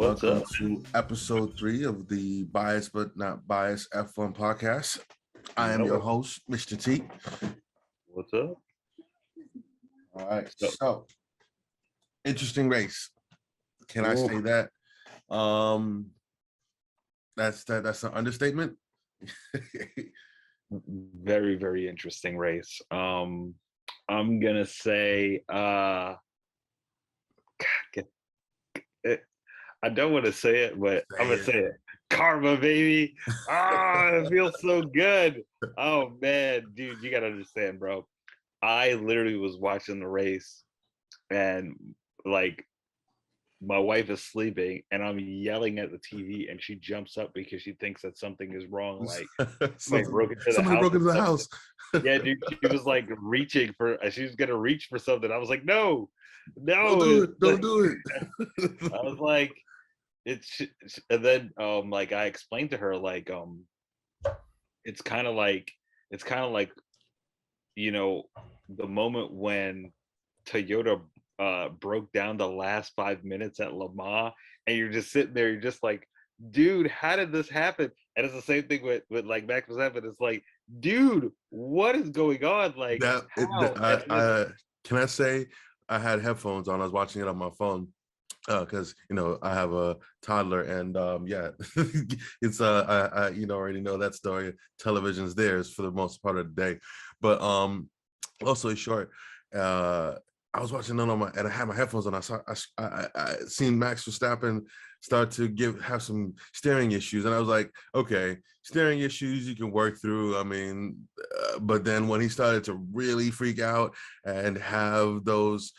What's Welcome up? to episode 3 of the Bias But Not Bias F1 podcast. I You am know your it. host, Mr. T. What's up? All right, So, so interesting race. Can I ooh, say that? Um, that's an understatement. very, very interesting race. I'm gonna say, it, I don't want to say it, but I'm Say gonna it. say it. Karma, baby. It feels so good. Oh man, dude, you gotta understand, bro. I literally was watching the race, and like my wife is sleeping and I'm yelling at the TV and she jumps up because she thinks that something is wrong. Like somebody broke into the Somebody house broke or into the something. house. Yeah, dude, she was like reaching for, she was gonna reach for something. I was like, no, Don't no. do it. Don't do it. I was like, and then like I explained to her like it's kind of like it's kind of like you know the moment when Toyota broke down the last 5 minutes at Le Mans, and you're just sitting there, you're just like, dude, how did this happen? And it's the same thing with like Max Verstappen. It's like, dude, what is going on? Like, how? And then, Can I say I had headphones on? I was watching it on my phone because I have a toddler, and yeah, it's already know that story. Television's theirs for the most part of the day, but also short. I was watching it on and I had my headphones on. I seen Max Verstappen start to have some steering issues, and I was like, okay, steering issues you can work through. I mean, but then when he started to really freak out and have those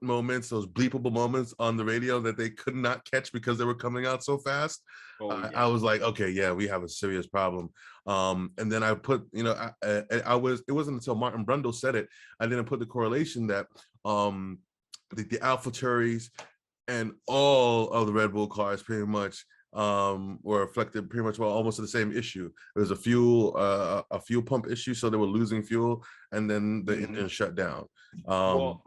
moments, those bleepable moments on the radio that they could not catch because they were coming out so fast, oh I yeah, was like, okay, yeah, we have a serious problem. And then I put, it wasn't until Martin Brundle said it, I didn't put the correlation that the AlphaTauris and all of the Red Bull cars pretty much were affected pretty much almost to the same issue. There was a fuel pump issue, so they were losing fuel, and then the engine shut down. well,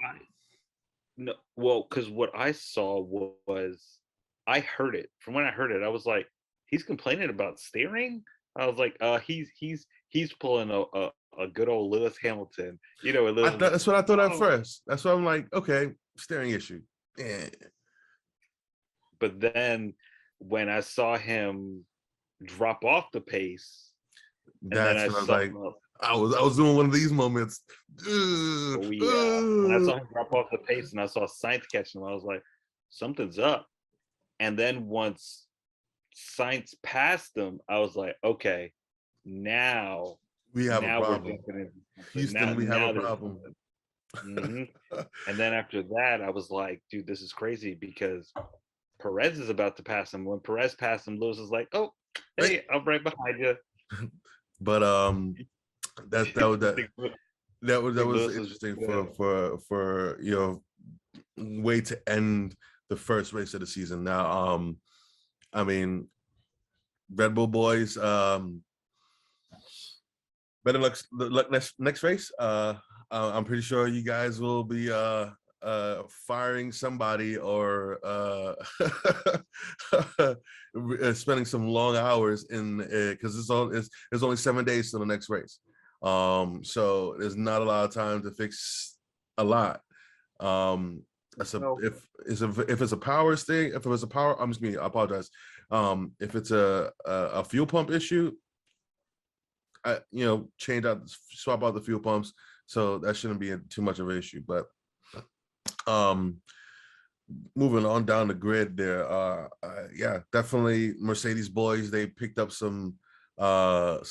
no, well, because what I saw was, I heard it. From when I heard it, I was like, he's complaining about steering. I was like, he's pulling a good old Lewis Hamilton. That's what I thought at Oh. first. That's why I'm like, okay, steering issue. Yeah. But then when I saw him drop off the pace, and then That's I when I was saw, like, I was doing one of these moments. oh yeah, when I saw him drop off the pace, and I saw Sainz catching him, I was like, something's up. And then once Sainz passed them, I was like, okay, now We have a we're problem. jumping into something. Houston, we have a There's problem. something. hmm And then after that, I was like, dude, this is crazy because Perez is about to pass him. When Perez passed him, Lewis was like, oh, hey, I'm right behind you. But that that was I that that think was Lewis was interesting uh, for way to end the first race of the season. Now, I mean, Red Bull boys, better luck next race. I'm pretty sure you guys will be firing somebody or spending some long hours in because there's only 7 days to the next race. So there's not a lot of time to fix a lot. no. If it's a power thing, if it was a power, I'm just me. I apologize. If it's a fuel pump issue, swap out the fuel pumps, so that shouldn't be too much of an issue. But moving on down the grid there, yeah, definitely Mercedes boys, they picked up some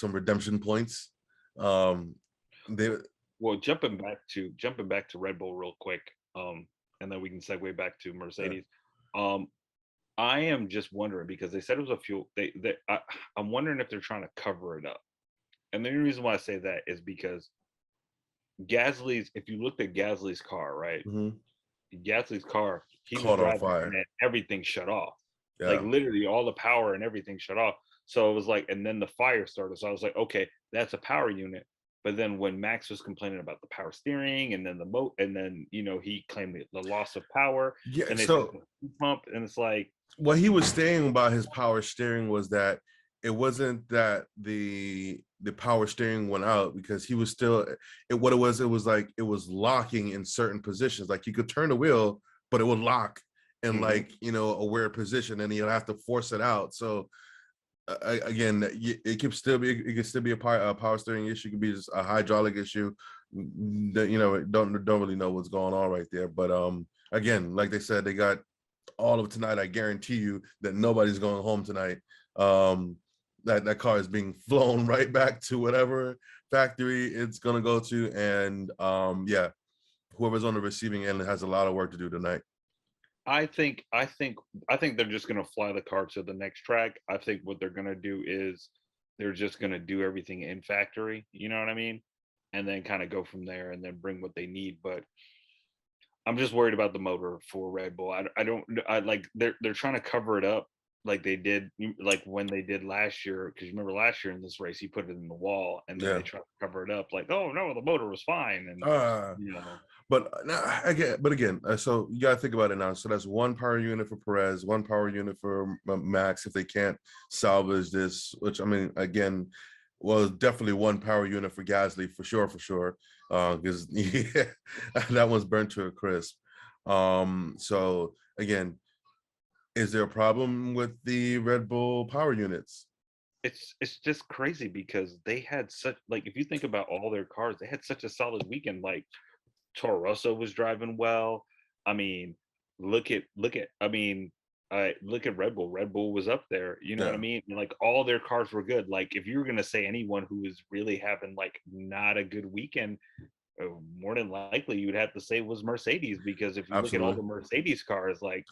redemption points. They Well, jumping back to Red Bull real quick, and then we can segue back to Mercedes. Um, I am just wondering because they said it was a fuel. I'm wondering if they're trying to cover it up. And the only reason why I say that is because Gasly's. If you looked at Gasly's car, right? mhm, Gasly's car, he was caught on driving fire. and then everything shut off. Like Yeah. literally all the power and everything shut off. So it was like, and then the fire started. So I was like, okay, that's a power unit. But then when Max was complaining about the power steering and then and then he claimed the loss of power, Yeah. then they said So the pump, and it's like, what he was saying about his power steering was that it wasn't that the power steering went out, because he was still what it was like it was locking in certain positions. Like you could turn the wheel, but it would lock in, mhm. like, a weird position, and he'll have to force it out. So again, it could still be a power steering issue. It could be just a hydraulic issue that don't really know what's going on right there. But again, like they said, they got all of tonight. I guarantee you that nobody's going home tonight. That car is being flown right back to whatever factory it's gonna go to, and yeah, whoever's on the receiving end has a lot of work to do tonight. I think they're just gonna fly the car to the next track. I think what they're gonna do is they're just gonna do everything in factory. You know what I mean? And then kind of go from there, and then bring what they need. But I'm just worried about the motor for Red Bull. I don't I like they're trying to cover it up like they did like when they did last year, because you remember last year in this race he put it in the wall, and then Yeah. they tried to cover it up like, oh no, the motor was fine, and Uh, you know but now again, so you gotta think about it now. So that's one power unit for Perez, one power unit for Max if they can't salvage this. Which, I mean, again, well, definitely one power unit for Gasly for sure, because yeah, that one's burnt to a crisp. So again, is there a problem with the Red Bull power units? it's just crazy because they had such, like, if you think about all their cars, they had such a solid weekend. Like Toro Rosso was driving well. I mean, I mean, look at Red Bull. Red Bull was up there. You know what I Yeah, mean? And, like, all their cars were good. Like if you were gonna say anyone who is really having like not a good weekend, more than likely you'd have to say was Mercedes, because if you look at all absolutely. the Mercedes cars, like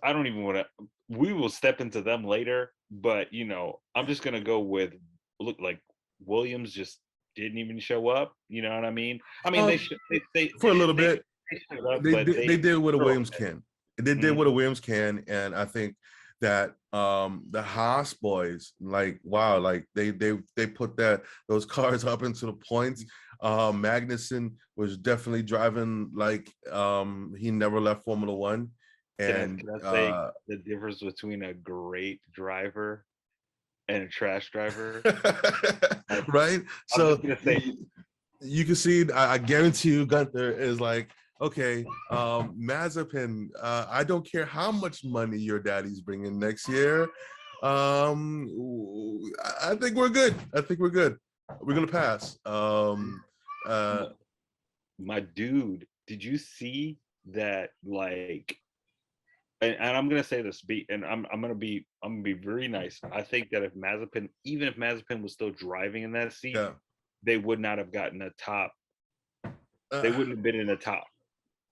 I don't even want to. We will step into them later, but I'm just gonna go with, look, like Williams just didn't even show up. You know what I mean? I mean, they Um, should for a little bit, they showed up, they but did they did what a they're Williams okay. can. They did Mhm. what a Williams can, and I think that the Haas boys, like, wow, like they put those cars up into the points. Magnussen was definitely driving like he never left Formula One, and Can I say the difference between a great driver and a trash driver? Like, right. I'm So just gonna say, you can see, I guarantee you, Gunther is like, okay, Mazepin, I don't care how much money your daddy's bringing next year. I think we're good. I think we're good. We're gonna pass. Uh, my dude, did you see that? Like, and I'm gonna say this, and I'm gonna be very nice. I think that if Mazepin, even if Mazepin was still driving in that seat, yeah. they would not have gotten a top. They Uh, wouldn't have been in the top.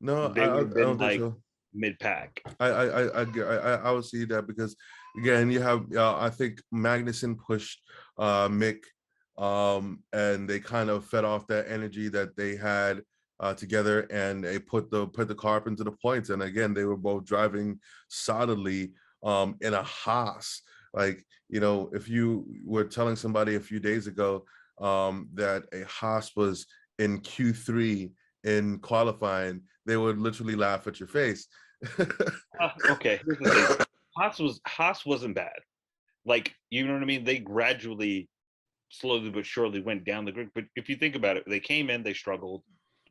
no, They would have I been don't think like so. mid pack. I would see that, because again, you have I think Magnuson pushed Mick, and they kind of fed off that energy that they had together, and they put the car up into the points. And again, they were both driving solidly in a Haas. Like, if you were telling somebody a few days ago that a Haas was in Q3 in qualifying, they would literally laugh at your face. Okay, here's the thing. Haas wasn't bad. Like, you know what I mean? They gradually, slowly but surely went down the grid. But if you think about it, they came in, they struggled.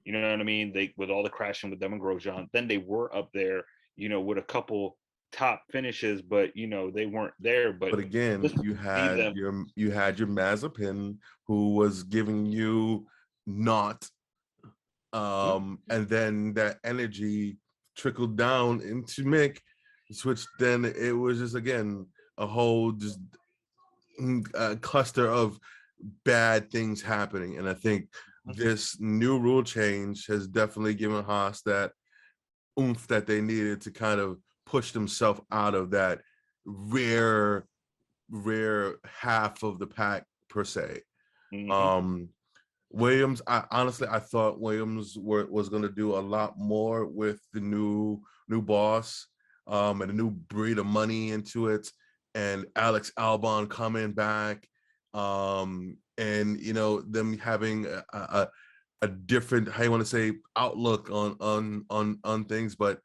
You know what I mean? They, with all the crashing with them and Grosjean, then they were up there, with a couple top finishes, but they weren't there. But But again, just to see them, you had your Mazepin, who was giving you not, and then that energy trickled down into Mick, which then it was just, again, a whole just cluster of bad things happening. And I think this new rule change has definitely given Haas that oomph that they needed to kind of push themselves out of that rare half of the pack per se. mhm. Um, Williams, I honestly, I thought Williams was going to do a lot more with the new boss, and a new breed of money into it, and Alex Albon coming back. And them having a different, how you want to say, outlook on things. But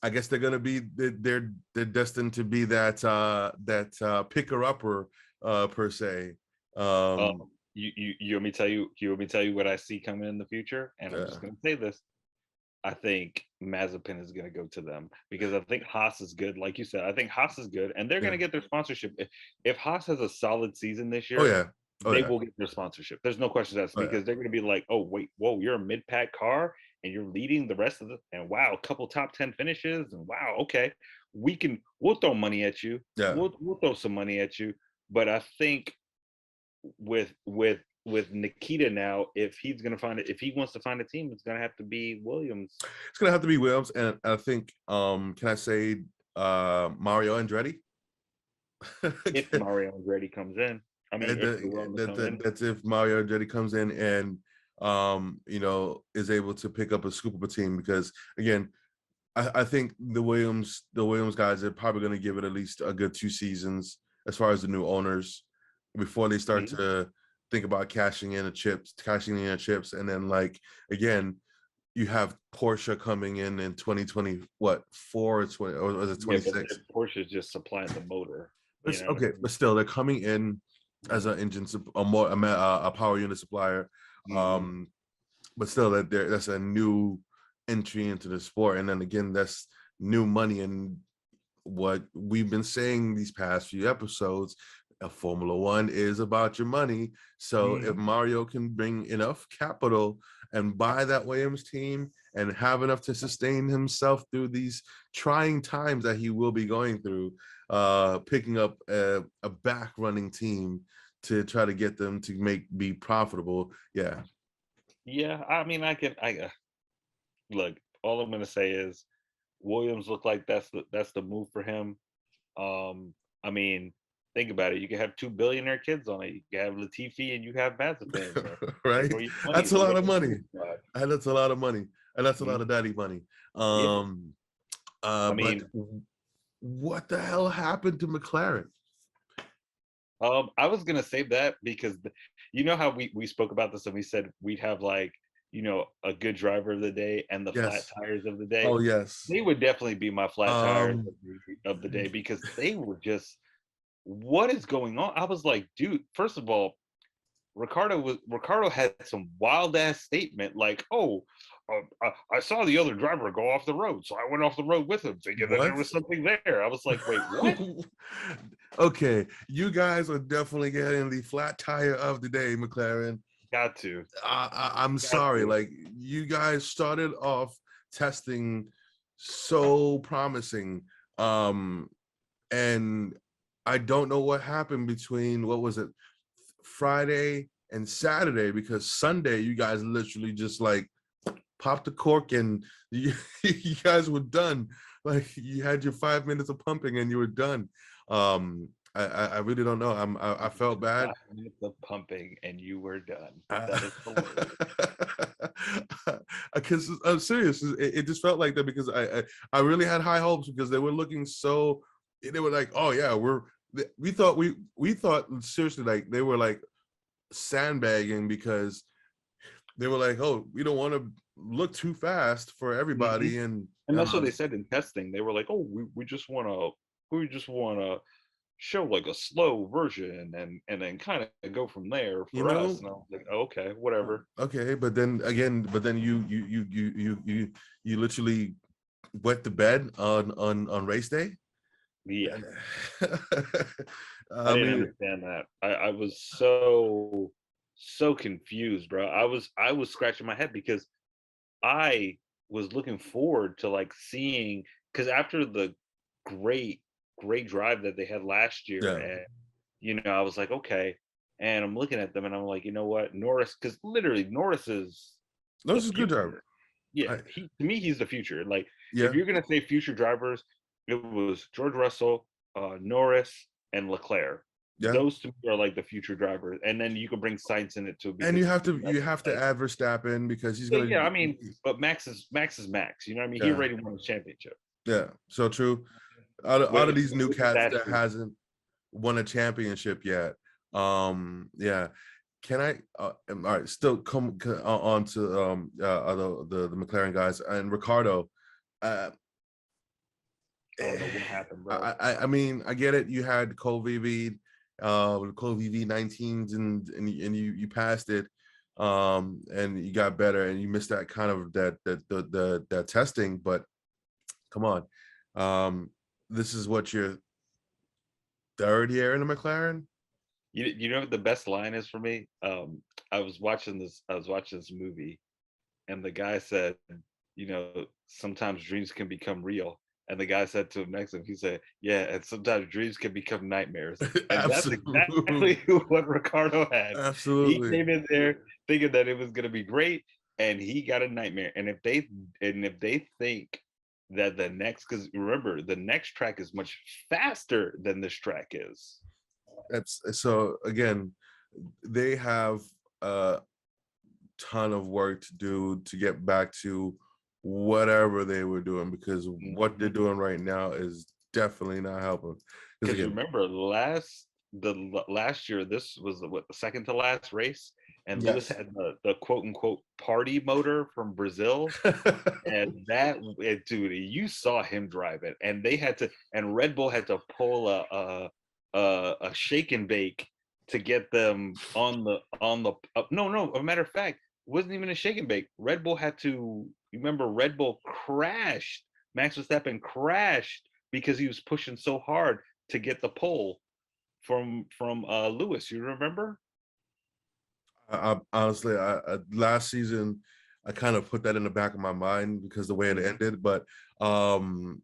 I guess they're gonna be, they're destined to be that picker upper, per se. Um, You want me to tell you? You want me to tell you what I see coming in the future? And I'm yeah, just gonna say this. I think Mazepin is going to go to them because I think Haas is good. Like you said, I think Haas is good, and they're going yeah. to get their sponsorship. If Haas has a solid season this Oh year, yeah. Oh they yeah. will get their sponsorship. There's no question that's Oh yeah. because they're going to be like, oh wait, whoa, you're a mid-pack car and you're leading the rest of the, and wow, a couple top 10 finishes, and wow, okay, we'll throw money at you. Yeah. We'll throw some money at you. But I think with Nikita now, if he's gonna find it, if he wants to find a team, it's gonna have to be Williams. It's gonna have to be Williams, and I think, can I say, Mario Andretti? If Mario Andretti comes in, I mean, And if they're willing to come in. that's if Mario Andretti comes in and is able to pick up a scoop of a team, because again, I think the Williams guys are probably going to give it at least a good 2 seasons as far as the new owners before they start Mhm. to think about cashing in the chips, and then, like, again, you have Porsche coming in 2020, what, 4 or was it Yeah, but 26? Porsche is just supplying the motor. You It's know what I okay, mean? but still, they're coming in as an a power unit supplier. Mhm. Um, but still, that's a new entry into the sport, and then again, that's new money. And what we've been saying these past few episodes, Formula One is about your money. So if Mhm. Mario can bring enough capital and buy that Williams team and have enough to sustain himself through these trying times that he will be going through, picking up a back running team to try to get them to be profitable. Yeah. Yeah, I mean, I look. All I'm gonna say is Williams looked like that's the move for him. I mean, think about it. You can have two billionaire kids on it. You can have Latifi and you have Mazepin. Right, Enjoy your money. that's a They lot got of the money. money side. And that's a lot of money, and that's a lot Mhm. of daddy money. Yeah, I But mean, what the hell happened to McLaren? I was gonna say that because you know how we spoke about this and we said we'd have like a good driver of the day and the flat Yes. tires of the day. Oh yes. They would definitely be my flat tires Um, of the day because they were just what is going on? I was like, dude. First of all, Ricardo had some wild ass statement like, "Oh, I saw the other driver go off the road, so I went off the road with him, thinking that there what? was something there." I was like, "Wait, what?" Okay, you guys are definitely getting the flat tire of the day, McLaren. Got to, I'm got sorry. to. Like, you guys started off testing so promising, um, and I don't know what happened between, what was it, Friday and Saturday, because Sunday you guys literally just like popped the cork and you guys were done. Like, you had your 5 minutes of pumping and you were done. I really don't know. I felt bad. 5 minutes of pumping and you were done. That is hilarious. Because I'm serious, it just felt like that, because I really had high hopes, because they were looking so. They were like, oh yeah, we thought seriously, like they were like sandbagging, because they were like, oh, we don't want to look too fast for Mhm. everybody, and And that's what they said in testing. They were like, "Oh, we just wanna show like a slow version and then kind of go from there you for us." know, And I was like, oh, "Okay, whatever." okay, but then again, you literally wet the bed on race day. Yeah, I I didn't mean, understand that. I was so confused, bro. I was scratching my head because I was looking forward to like seeing because after the great great drive that they had last year, yeah, and I was like, okay, and I'm looking at them and I'm like, you know what, Norris, because literally Norris is that the was a good job. future. Yeah, I, he to me he's the future. Like if yeah, you're gonna say future drivers, it was George Russell, Norris, and Leclerc. yeah. Those to me are like the future drivers, and then you could bring Sainz in it too And because you have to add Verstappen, because he's yeah, gonna. yeah. I mean, but Max is Max. You know what I mean? He Yeah, already won a championship. yeah. So true. Out of Whereas these new cats, Sebastian, that hasn't. won a championship yet. Yeah. Can I? All right. Still come on to the McLaren guys and Ricardo. Uh, I don't know what happened, bro. I mean, I get it. You had COVID, COVID 19s, and you passed it, and you got better, and you missed that kind of that testing. But come on, this is what your third year in the McLaren. You know what the best line is for me? I was watching this movie, and the guy said, you know, sometimes dreams can become real. And the guy said to him next to him, he said, yeah, and sometimes dreams can become nightmares. And that's exactly Absolutely, what Ricardo had. He absolutely. came in there thinking that it was gonna be great, and he got a nightmare. And if they think that the next, because remember, the next track is much faster than this track is. That's so again, they have a ton of work to do to get back to whatever they were doing, because what they're Mhm. doing right now is definitely not helping. Because Because again, remember, last year, this was the second to last race, and Lewis yes. had the quote unquote party motor from Brazil, and dude, you saw him drive it, and Red Bull had to pull a shake and bake to get them on the no, a matter of fact, it wasn't even a shake and bake. Red Bull had to, remember, Red Bull crashed. Max Verstappen crashed because he was pushing so hard to get the pole from Lewis. You remember? I honestly, last season, I kind of put that in the back of my mind because the way it Mhm. ended. But um,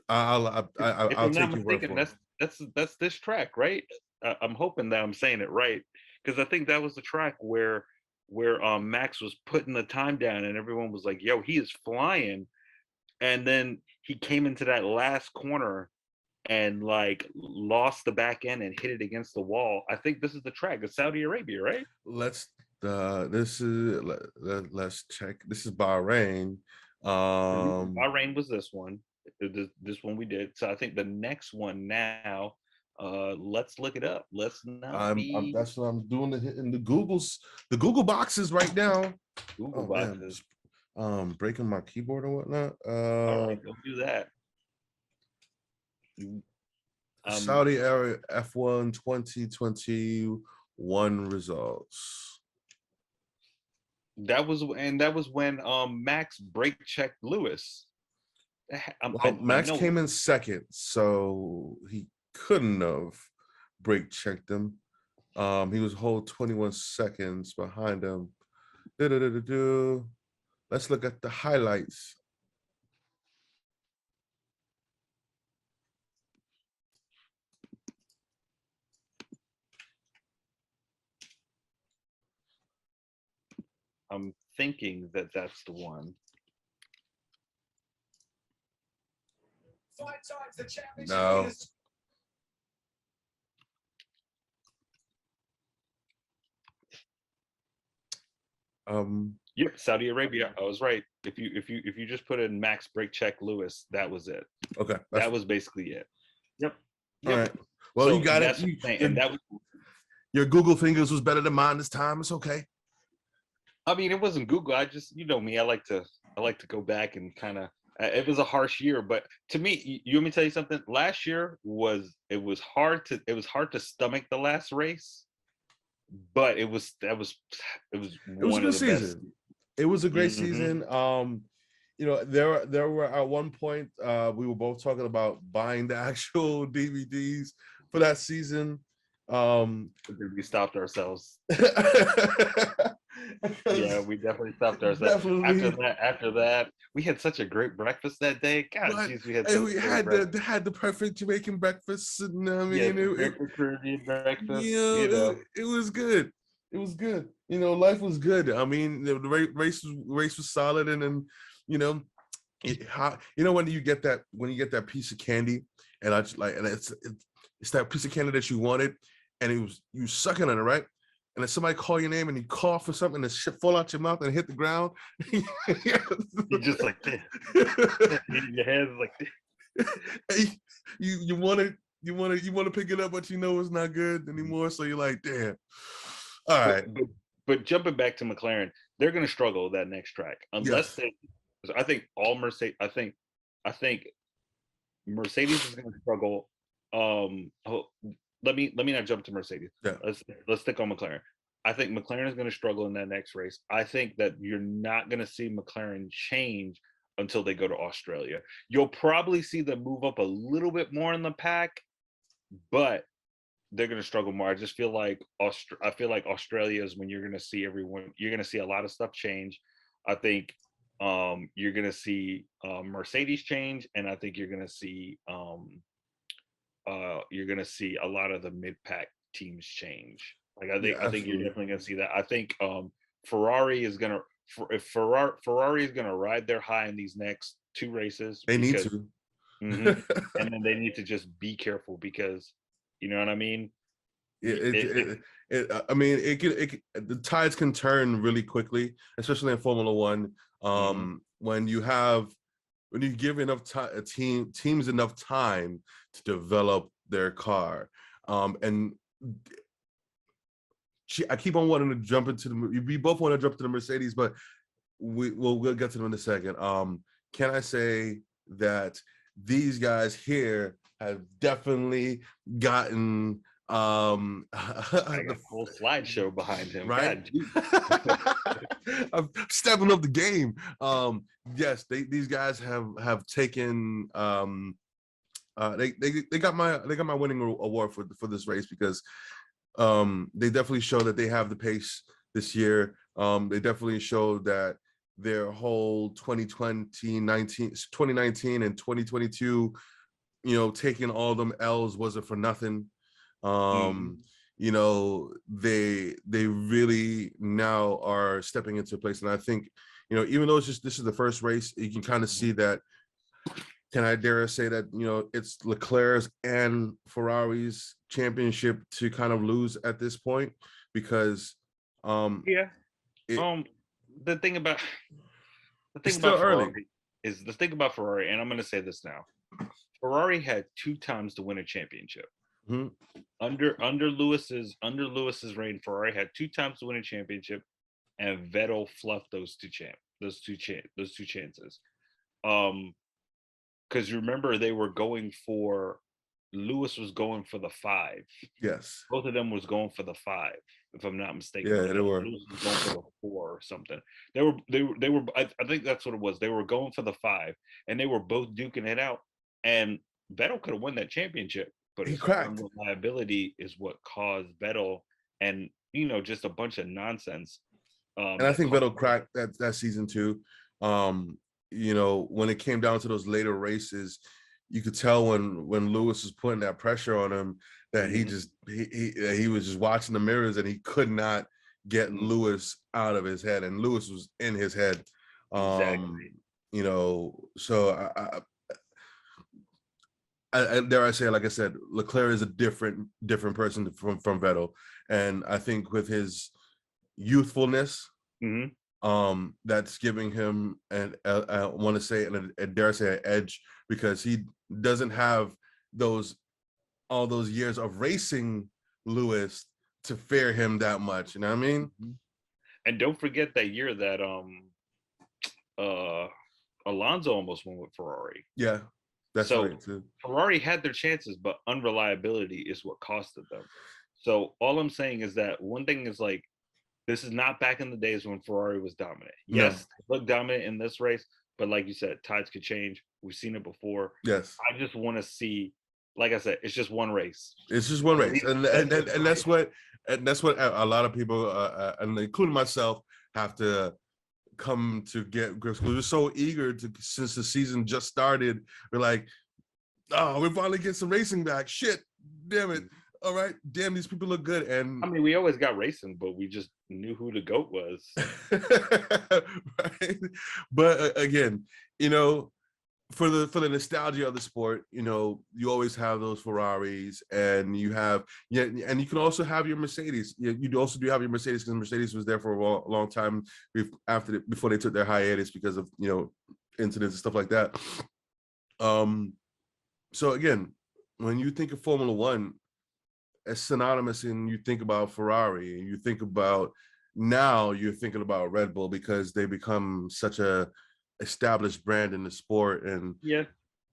If I'll I'm not take your word mistaken, for it. that's this track, right? I'm hoping that I'm saying it right, because I think that was the track where Max was putting the time down, and everyone was like, "Yo, he is flying!" And then he came into that last corner and like lost the back end and hit it against the wall. I think this is the track. It's Saudi Arabia, right? Let's this is let's check. This is Bahrain. Um, Bahrain was this one. This one we did. So I think the next one now, let's look it up. Let's not I'm be that's what I'm doing, hitting the Google boxes right now. Google Oh man, boxes. breaking my keyboard and whatnot. All right, don't do that. Um, Saudi Arabia F1 2021 results. that was when Max brake checked Lewis. Well, I Max know. came in second, so he couldn't have brake checked him. He was whole 21 seconds behind him. Do-do-do-do-do. Let's look at the highlights. I'm thinking that that's the one. No. Yep, Saudi Arabia. I was right. If you just put in Max brake check Lewis, that was it. Okay, that's That was basically it. Yep. all Yep. right. Well, you So got it. that's what I'm saying. And that was, Your Google fingers was better than mine this time. It's okay. I mean, it wasn't Google. I just, you know me, I like to go back and kind of, it was a harsh year, but to me, you want me to tell you something? Last year it was hard to stomach the last race, but it was It was a one good of the best. season. It was a great Hmm. season. There were at one point we were both talking about buying the actual DVDs for that season. We stopped ourselves. Yeah, Because we definitely stopped ourselves. After definitely, that, after that, we had such a great breakfast that day. God, but jeez, we had and such we a great had breakfast. the perfect Jamaican breakfast, and I Yes, mean the perfect Caribbean breakfast. it was good. It was good. Life was good. I mean, the race was solid, and then you know, when you get that piece of candy, and I just like, and it's that piece of candy that you wanted, and you sucking on it, right? And then somebody call your name and you cough or something, and shit fall out your mouth and hit the ground. You just like this. Your hands like this. you want it. you want to pick it up, but you know it's not good anymore. So you're like, damn. All But, right. but jumping back to McLaren, they're going to struggle that next track unless Yes. they. I think all Mercedes. I think Mercedes is going to struggle. Let me not jump to Mercedes. Yeah. Let's stick on McLaren. I think McLaren is going to struggle in that next race. I think that you're not going to see McLaren change until they go to Australia. You'll probably see them move up a little bit more in the pack, but they're going to struggle more. I just feel like Australia is when you're going to see everyone. You're going to see a lot of stuff change. I think you're going to see Mercedes change, and I think you're going to see a lot of the mid pack teams change. Like Yeah, I think you're absolutely. definitely going to see that. I think Ferrari is going to if Ferrari is going to ride their high in these next two races They need because to. and then they need to just be careful because you know what I mean. I mean, the tides can turn really quickly, especially in Formula One. Mhm. When you give enough time, teams enough time to develop their car, and I keep on wanting to jump into we both want to jump to the Mercedes, but we'll get to them in a second. Can I say that these guys here have definitely gotten I got a whole slideshow behind him. right. God, geez. I'm stepping up the game. Yes, these guys have taken they got my winning award for this race because they definitely show that they have the pace this year. They definitely show that their whole 2019 and 2022, taking all them L's wasn't for nothing. Mhm. They really now are stepping into place. And I think, even though this is the first race, you can kind of see that. Can I dare say that, it's Leclerc's and Ferrari's championship to kind of lose at this point because Yeah. it, Um. The thing about the it's thing still about early. Ferrari is the thing about Ferrari, and I'm going to say this now. Ferrari had two times to win a championship. Mhm. Under Lewis's reign, Ferrari had two times to win a championship, and Vettel fluffed those two chances. Um, because remember they were going for Lewis was going for the 5. Yes. Both of them was going for the 5, if I'm not mistaken. Yeah, Or they no, were. Lewis was going for the 4 or something. They were. I think that's what it was. They were going for the 5, and they were both duking it out. And Vettel could have won that championship, but He his cracked. unreliability is what caused Vettel, and just a bunch of nonsense. And I That think caused Vettel cracked that season too. When it came down to those later races, you could tell when Lewis was putting that pressure on him that he Mhm, just he was just watching the mirrors and he could not get mhm, Lewis out of his head, and Lewis was in his head. exactly. So I dare I say, like I said, Leclerc is a different person from Vettel, and I think with his youthfulness, Hmm. that's giving him I want to say and dare I say an edge because he doesn't have those all those years of racing Lewis to fear him that much. You know what I mean? And don't forget that year that uh Alonso almost won with Ferrari. Yeah, that's So right too. Ferrari had their chances, but unreliability is what costed them. So all I'm saying is that one thing is like this is not back in the days when Ferrari was dominant. No. Yes, they look dominant in this race, but like you said, tides could change. We've seen it before. Yes. I just want to see, like I said, it's just one race. It's just one race, That's just a and that's race. what a lot of people, and including myself, have to come to get grips. We're so eager to since the season just started. We're like, oh, we finally get some racing back. Shit, damn it. All right, damn, these people look good. I And mean, we always got racing, but we just knew who the GOAT was. right, but again, you know, for the nostalgia of the sport, you always have those Ferraris, and you have and you can also have your Mercedes. You also do have your Mercedes because Mercedes was there for a long time before they took their hiatus because of incidents and stuff like that. So again, when you think of Formula One, it's synonymous, and you think about Ferrari, and you think about, now you're thinking about Red Bull because they become such a established brand in the sport. And Yeah,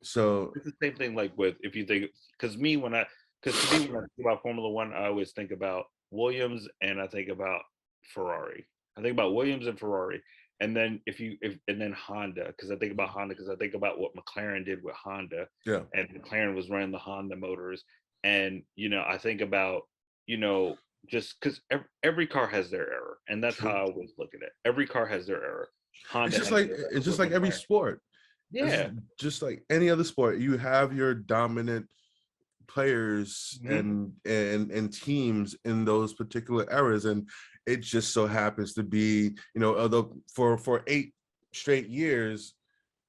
so it's the same thing. Like with if you think, because to me when I think about Formula One, I always think about Williams and I think about Ferrari. I think about Williams and Ferrari, and then and then Honda, because I think about Honda because I think about what McLaren did with Honda, yeah, and McLaren was running the Honda motors, and I think about just because every car has their error, and that's how true. I always look at it. Every car has their error. It's Honda just has like their error it's just with like every McLaren. sport. It's Yeah. just like any other sport. You have your dominant players Mhm. and teams in those particular eras, and it just so happens to be, although for 8 straight years,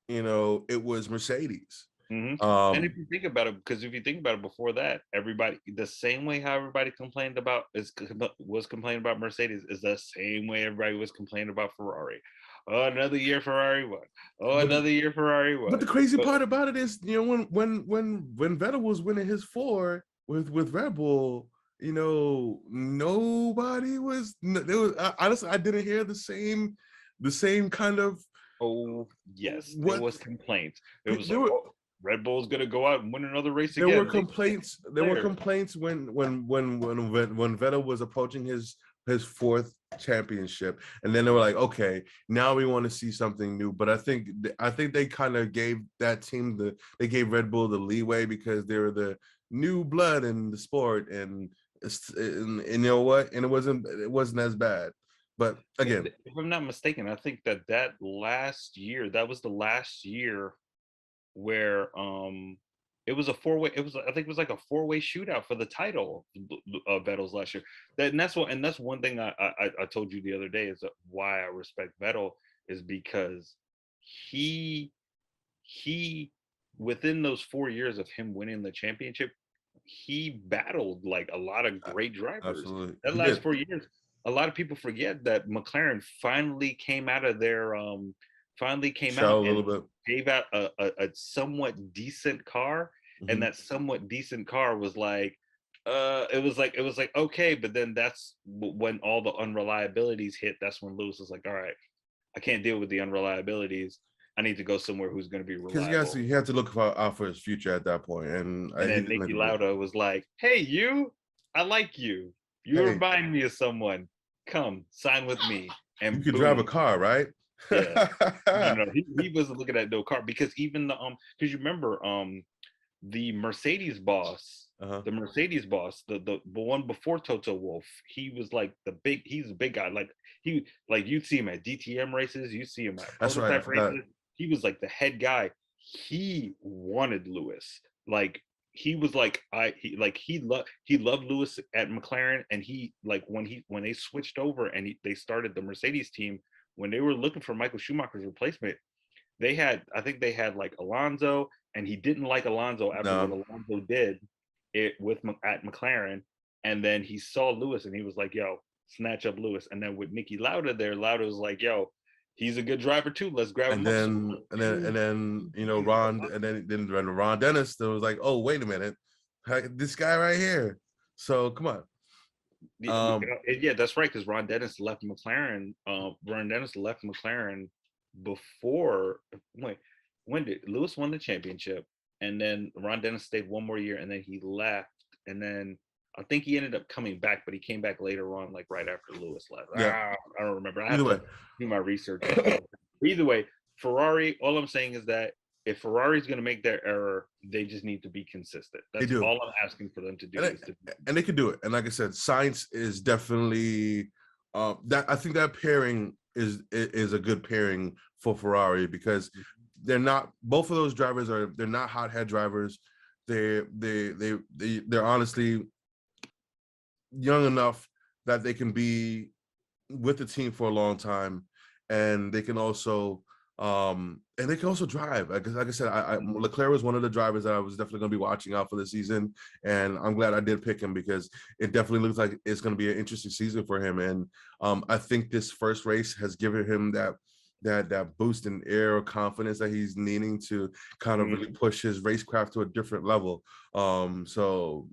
it was Mercedes. And if um you think about it, because if you think about it, before that, everybody the same way how everybody complained about was complaining about Mercedes is the same way everybody was complaining about Ferrari. Oh, another year Ferrari won. Oh, but another year Ferrari but won. the crazy But part about it is, when Vettel was winning his four with Red Bull, nobody was, there was, honestly, I didn't hear the same kind of oh yes, there what was complaints. It was there like, were. oh, Red Bull's gonna go out and win another race There were again. They complaints. There were player. complaints when Vettel was approaching his fourth championship, and then they were like, okay, now we want to see something new. But I think they kind of gave that team they gave Red Bull the leeway because they were the new blood in the sport, and you know what? And it wasn't as bad. But again, If I'm not mistaken, I think that last year, that was the last year where it was a four-way, I think it was like a four-way shootout for the title of Vettel's last year. That's one thing I told you the other day is that why I respect Vettel is because he he within those 4 years of him winning the championship, he battled like a lot of great drivers. absolutely, That he last did 4 years, a lot of people forget that McLaren finally came out of their finally came shout out a little and bit. gave out a somewhat decent car, and Mhm. that somewhat decent car was like it was like okay, but then that's when all the unreliabilities hit. That's when Lewis was like, all right, I can't deal with the unreliabilities. I need to go somewhere who's going to be Because reliable. he had to look out for his future at that point, and And he then didn't look Nicky good. Lauda was like, "Hey, you, I like you. You Hey, remind me of someone. Come, sign with me." you And could drive a boom, car, right? yeah. No, he wasn't looking at no car because even the because you remember the Mercedes boss, Uh-huh. the one before Toto Wolff, he's a big guy. Like you'd see him at DTM races, you see him at That's right. I prototype forgot. races. He was like the head guy. He wanted Lewis. Like he was like he loved Lewis at McLaren, and he like when they switched over and they started the Mercedes team, when they were looking for Michael Schumacher's replacement, I think they had like Alonso, and he didn't like Alonso after what No, Alonso did at McLaren, and then he saw Lewis and he was like, "Yo, snatch up Lewis." And then with Nicky Lauda there, Lauda was like, "Yo, he's a good driver too. Let's grab and him up." So then and then and then Ron, and then Ron Dennis, there was like, oh, wait a minute, this guy right here. So come on. Um, yeah, that's right. Because Ron Dennis left McLaren. Ron Dennis left McLaren before. Wait, when did Lewis won the championship? And then Ron Dennis stayed one more year, and then he left. And then I think he ended up coming back, but he came back later on, like right after Lewis left. yeah. I don't remember. I Either have way, to do my research on stuff. Either way, Ferrari. All I'm saying is that if Ferrari's going to make their error, they just need to be consistent. they That's do, all I'm asking for them to do. and Is to and they could do it. And like I said, science is definitely that. I think that pairing is a good pairing for Ferrari because they're not, both of those drivers they're not hothead drivers. They're honestly young enough that they can be with the team for a long time, and they can also drive. Because like I said, Leclerc was one of the drivers that I was definitely going to be watching out for this season, and I'm glad I did pick him because it definitely looks like it's going to be an interesting season for him. And I think this first race has given him that boost in air confidence that he's needing to kind of really push his racecraft to a different level. So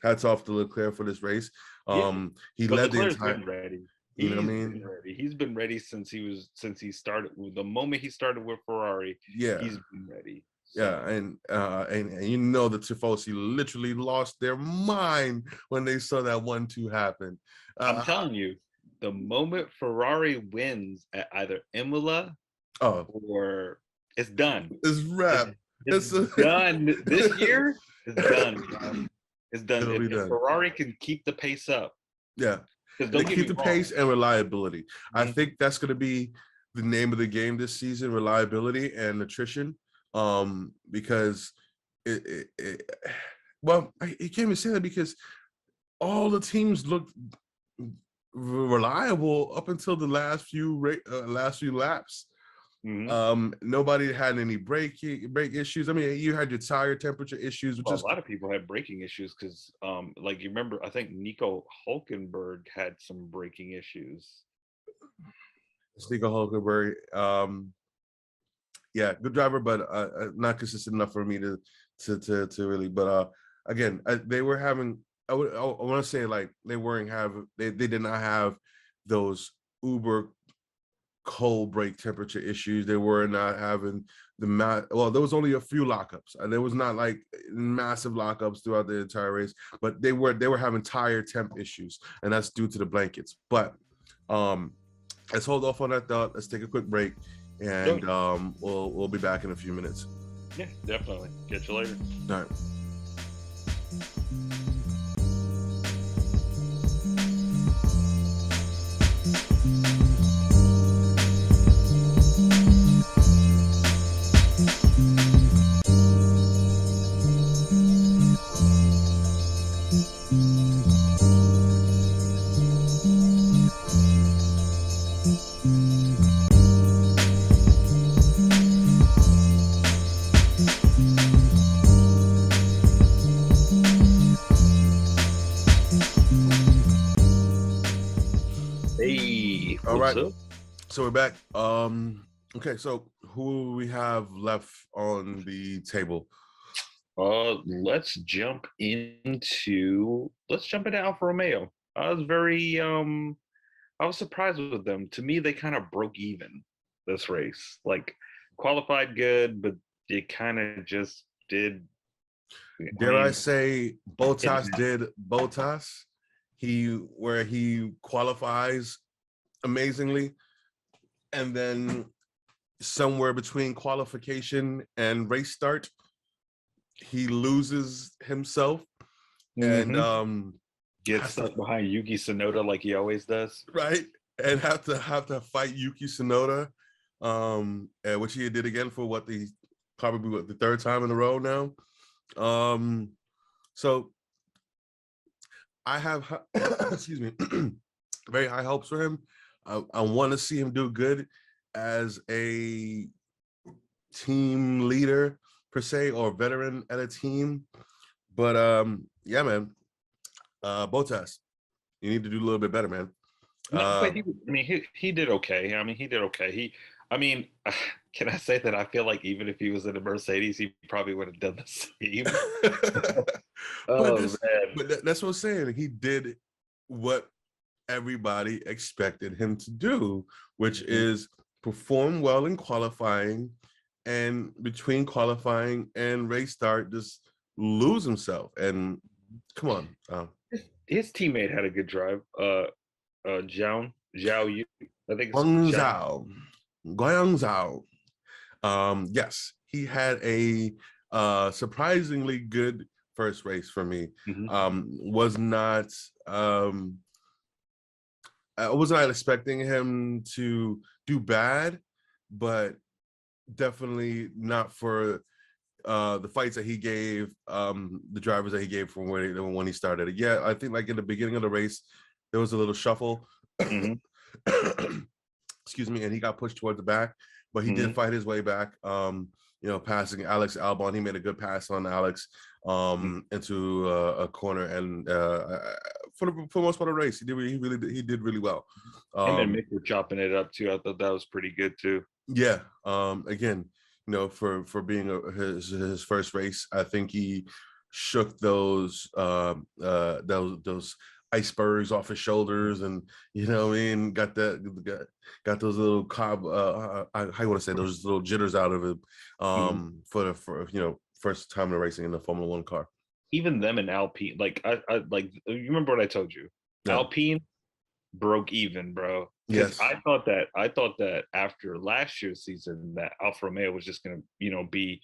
hats off to Leclerc for this race. Yeah, He but led the Leclerc's entire. been ready. You know what I He's been mean? ready. He's been ready since he started. The moment he started with Ferrari, Yeah. he's been ready. Yeah, So. and the Tifosi literally lost their mind when they saw that 1-2 happen. I'm telling you, the moment Ferrari wins at either Imola or it's done. It's rap. It's done. This year is done. It's done. It'll be If done. Ferrari can keep the pace up. Yeah. Because They don't get keep me the wrong. pace and reliability. I Mhm. think that's going to be the name of the game this season: reliability and attrition. Because well, you can't even say that because all the teams looked reliable up until the last few laps. Nobody had any brake issues. I mean, you had your tire temperature issues, which A lot of people had braking issues because, like you remember, I think Nico Hulkenberg had some braking issues. Nico Hulkenberg, yeah, good driver, but not consistent enough for me to really. But again, they were having. I want to say like they did not have those uber cold brake temperature issues. They were not having well, there was only a few lockups, and there was not like massive lockups throughout the entire race, but they were having tire temp issues, and that's due to the blankets. But let's hold off on that thought. Let's take a quick break, and we'll be back in a few minutes. Yeah, definitely. Catch you later. All right. Hey, All what's right. up? So we're back. Okay, so who we have left on the table? Let's jump into Alfa Romeo. I was surprised with them. To me, they kind of broke even this race. Like qualified good, but it kind of just did. Dare I say Bottas did Bottas? He qualifies amazingly, and then somewhere between qualification and race start, he loses himself and gets stuck behind Yuki Tsunoda like he always does. Right, and have to fight Yuki Tsunoda, which he did again for probably the third time in a row now. So I have excuse me, very high hopes for him. I want to see him do good as a team leader per se, or veteran at a team. But yeah, man, Bottas, you need to do a little bit better, man. No, but he did okay. I mean, he did okay. Can I say that I feel like even if he was in a Mercedes, he probably would have done the same. But that's what I'm saying. He did what everybody expected him to do, which is perform well in qualifying, and between qualifying and race start, just lose himself. And come on, his teammate had a good drive. Zhao Yu, I think it's Guangzhou. Yes, he had a surprisingly good first race for me. Was not I was not expecting him to do bad, but definitely not for the fights that he gave, the drivers that he gave from when he started. Yeah, I think like in the beginning of the race, there was a little shuffle. Excuse me, and he got pushed towards the back, but he did fight his way back. Passing Alex Albon, he made a good pass on Alex into a corner, and for most part of the race. He did really well. Him and Mick were chopping it up too. I thought that was pretty good too. Yeah. Again, for being his first race, I think he shook those icebergs off his shoulders, and what I mean, got those little how you want to say, those little jitters out of it, for first time in racing in the Formula One car. Even them and Alpine, like I like, you remember what I told you? Yeah. Alpine broke even, bro. Yes. I thought that after last year's season that Alfa Romeo was just gonna, be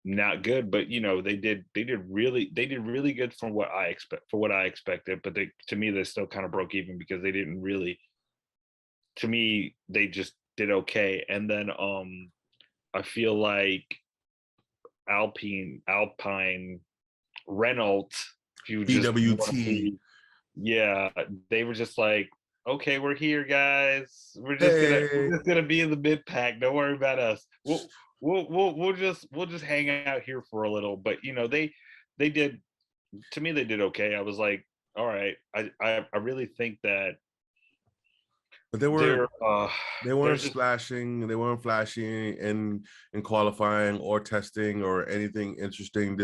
not good, but they did really good from what I expected. But to me, they still kind of broke even because they didn't really. To me, they just did okay, and then I feel like Alpine, Renault, if you just BWT. yeah, they were just like, okay, we're here, guys. We're Hey. just gonna be in the mid pack. Don't worry about us. We'll just hang out here for a little. But they did, to me, they did okay. I was like, all right. I really think that. But they weren't just flashing. They weren't flashing in qualifying or testing or anything interesting.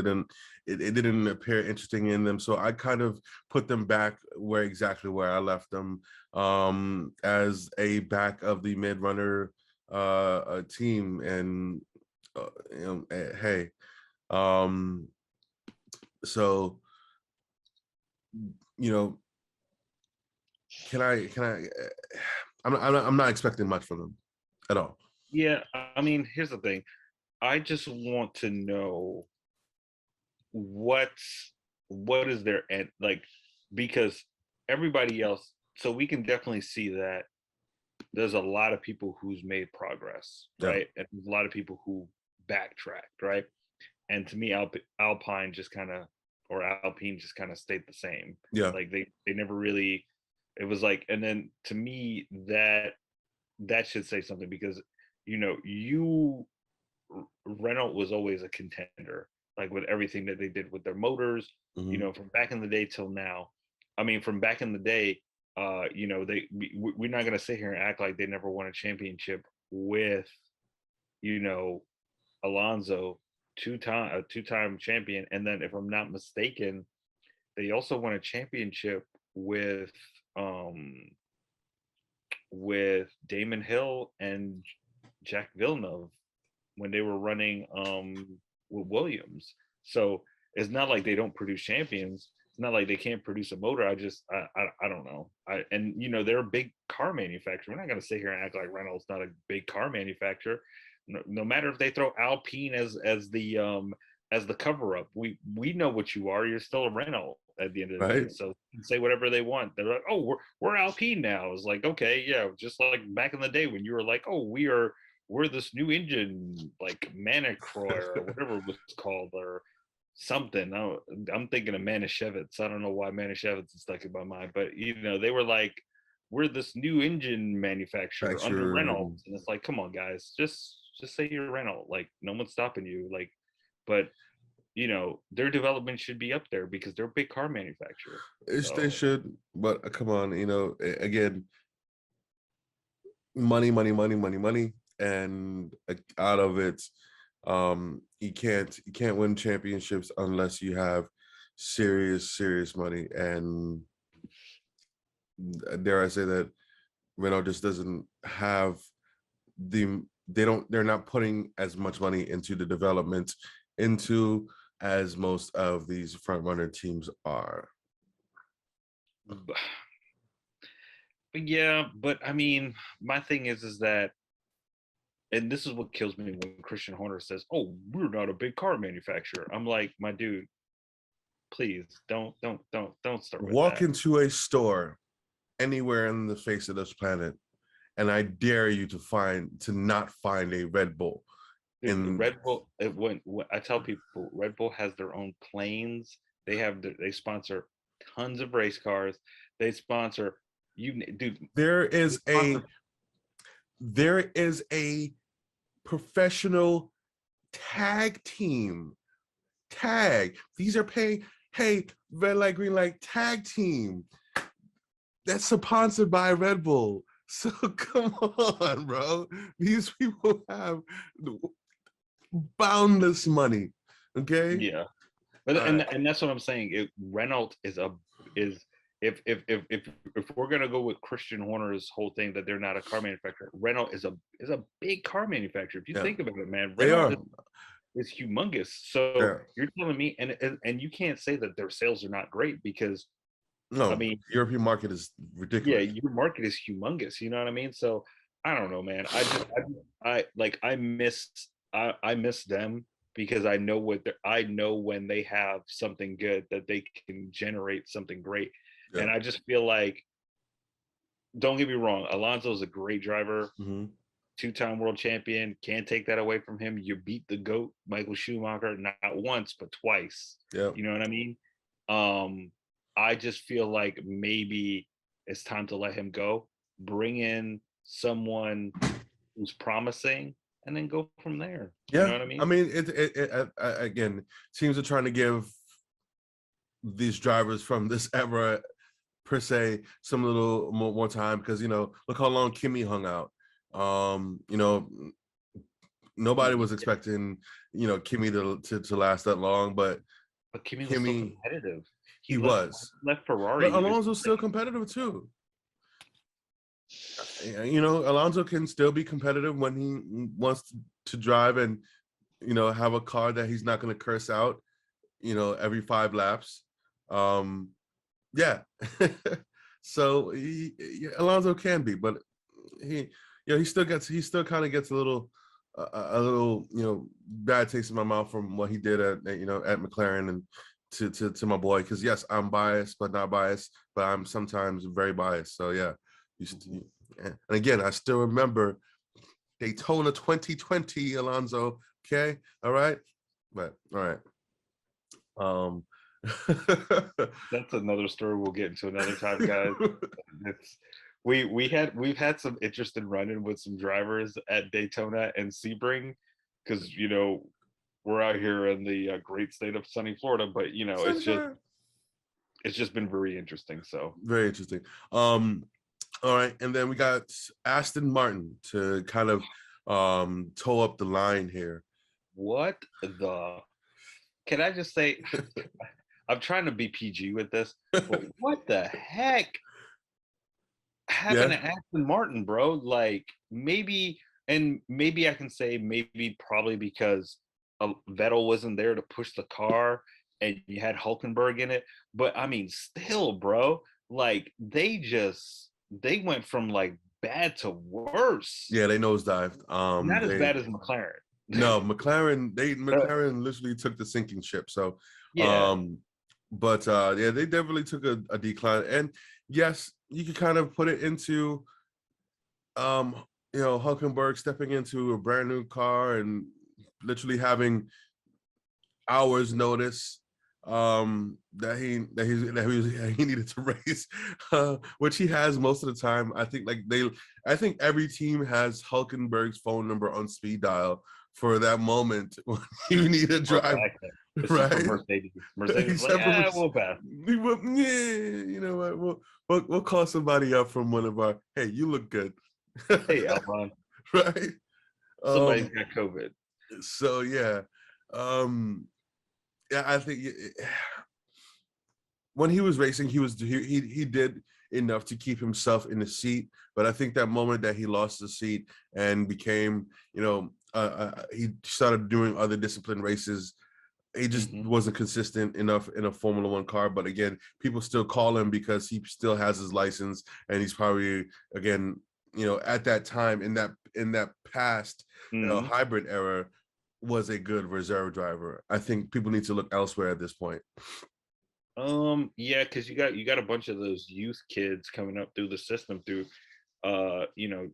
It didn't appear interesting in them. So I kind of put them back exactly where I left them, as a back of the mid runner team. And hey, so can I I'm not expecting much from them at all. Yeah, I mean, here's the thing. I just want to know what is their end, like, because everybody else, so we can definitely see that there's a lot of people who's made progress, right? And there's a lot of people who backtracked, right? And to me, Alpine just kind of, or Alpine just kind of stayed the same. Yeah. Like they never really, it was like, and then to me, that should say something, because Renault was always a contender, like with everything that they did with their motors, from back in the day till now. I mean, from back in the day, we're not going to sit here and act like they never won a championship with, Alonso, a two-time champion. And then, if I'm not mistaken, they also won a championship with Damon Hill and Jack Villeneuve when they were running with Williams. So it's not like they don't produce champions. It's not like they can't produce a motor. I don't know. They're a big car manufacturer. We're not going to sit here and act like Renault's not a big car manufacturer. No matter if they throw Alpine as the cover up, we know what you are. You're still a Renault at the end of the day. So you can say whatever they want. They're like, oh, we're Alpine now. It's like, okay, yeah, just like back in the day when you were like, oh, we're this new engine, like Manicroy or whatever it was called, or something. I'm thinking of Manischewitz. I don't know why Manischewitz is stuck in my mind, but they were like, we're this new engine manufacturer under Renault, and it's like, come on, guys, just say you're Renault. Like, no one's stopping you. Like, but their development should be up there because they're a big car manufacturer. They should, but come on, again, money, and out of it, you can't win championships unless you have serious money. And dare I say that Renault just doesn't have they're not putting as much money into the development as most of these front runner teams are. But yeah, but I mean, my thing is that, and this is what kills me when Christian Horner says, "Oh, we're not a big car manufacturer." I'm like, my dude, please don't start with Walk that. into a store anywhere in the face of this planet, and I dare you to not find a Red Bull. Dude, Red Bull, when I tell people, Red Bull has their own planes. They sponsor tons of race cars. They sponsor dude. There is a professional tag team. These are paying hey, red light, green light tag team. That's sponsored by Red Bull. So come on, bro. These people have boundless money. Okay. Yeah. But All right. and that's what I'm saying. Renault is if we're gonna go with Christian Horner's whole thing that they're not a car manufacturer, Renault is a big car manufacturer. If you Yeah, think about it, man, they Renault are. is humongous. So Yeah. you're telling me, and you can't say that their sales are not great because I No, mean, the European market is yeah, ridiculous. your market is humongous. You know what I mean? So I don't know, man. I like I miss them because I know I know when they have something good that they can generate something great. Yeah. And I just feel like, don't get me wrong, Alonso is a great driver, Hmm. two-time world champion. Can't take that away from him. You beat the GOAT, Michael Schumacher, not once but twice. Yeah. You know what I mean? Um, I just feel like maybe it's time to let him go, bring in someone who's promising, and then go from there. You know Yeah. what I I mean? mean, again, teams are trying to give these drivers from this era per se some little more time because look how long Kimmy hung out. Nobody was expecting Kimmy to last that long, but But Kimi was so Kimmy, competitive. he was. Left Ferrari. But He was Alonso's still competitive too. Alonso can still be competitive when he wants to drive and have a car that he's not going to curse out every 5 laps. Yeah. So Alonso can be, but he he still kind of gets a little bad taste in my mouth from what he did at McLaren and to my boy, because yes, I'm biased but not biased, but I'm sometimes very biased. So yeah, and again, I still remember Daytona 2020, Alonso. Okay, all right, but all right. Um, That's another story we'll get into another time, guys. It's we've had some interesting running with some drivers at Daytona and Sebring because we're out here in the great state of sunny Florida, but Sunshine. it's just been very interesting. So Very interesting. All right, and then we got Aston Martin to kind of toe up the line here. what the? Can I just say? I'm trying to be PG with this, but what the heck happened Yeah, to Aston Martin, bro? Like maybe I can say maybe probably because Vettel wasn't there to push the car, and you had Hulkenberg in it. But I mean, still, bro, like they went from like bad to worse. yeah, they nosedived. Not as They bad as McLaren. No, McLaren literally took the sinking ship. So, Yeah. but yeah, they definitely took a decline. And yes, you could kind of put it into um, Hulkenberg stepping into a brand new car and literally having hours notice he needed to race, which he has most of the time. I think every team has Hulkenberg's phone number on speed dial for that moment when you need a drive, Except for right? Mercedes. Mercedes like, Except for we'll pass. yeah, you know what, we'll call somebody up from one of our, hey, you look good. Hey, Albon, Right. somebody's got COVID. So yeah, yeah, I think when he was racing, he did enough to keep himself in the seat. But I think that moment that he lost the seat and became, he started doing other discipline races, he just wasn't consistent enough in a Formula One car. But again, people still call him because he still has his license, and he's probably, again, at that time in that past hybrid era, was a good reserve driver. I think people need to look elsewhere at this point. Yeah, because you got a bunch of those youth kids coming up through the system through you know,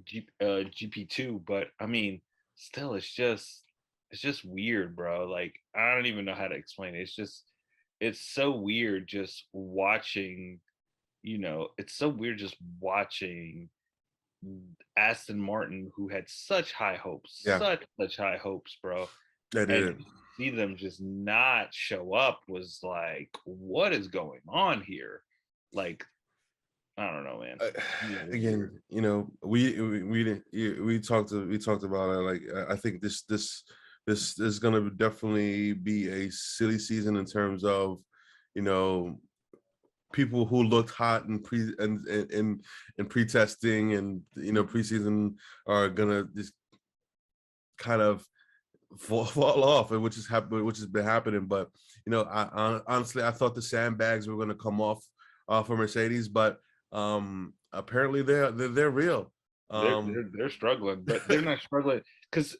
GP2, but I mean, still it's just weird, bro. Like I don't even know how to explain it. It's so weird just watching, it's so weird just watching Aston Martin, who had such high hopes, Yeah, such high hopes, bro. they And did. see them just not show up was like, what is going on here? Like, I don't know, man. It was Again, weird. you know, we didn't we talked about it. Like, I think this is going to definitely be a silly season in terms of, you know, people who looked hot in pre-testing and, you know, preseason are gonna just kind of fall off, and which has been happening. But, you know, honestly, I thought the sandbags were going to come off for Mercedes, but apparently they're real. They're struggling, but they're not struggling because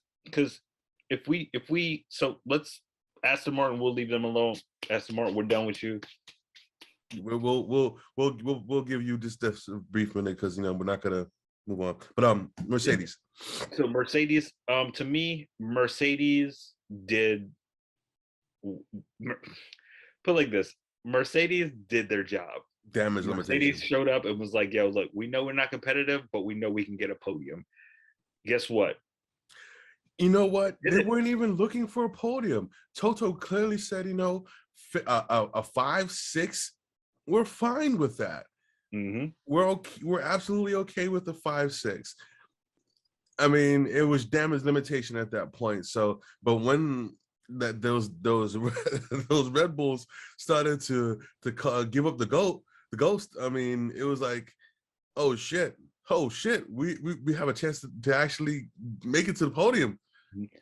if we so let's Aston Martin, we'll leave them alone. Aston Martin, we're done with you. We'll give you just a brief minute, because, you know, we're not gonna move on. But Mercedes. So Mercedes, to me, Mercedes did put like this. Mercedes did their job. Damage limitation. Mercedes showed up and was like, yo, look, we know we're not competitive, but we know we can get a podium. Guess what? You know what? Did They it. weren't even looking for a podium. Toto clearly said, you know, a 5-6, we're fine with that. Mm-hmm. We're okay. We're absolutely okay with the 5-6. I mean, it was damage limitation at that point. So, but when those those Red Bulls started to give up the ghost, I mean, it was like, oh shit, we have a chance to actually make it to the podium.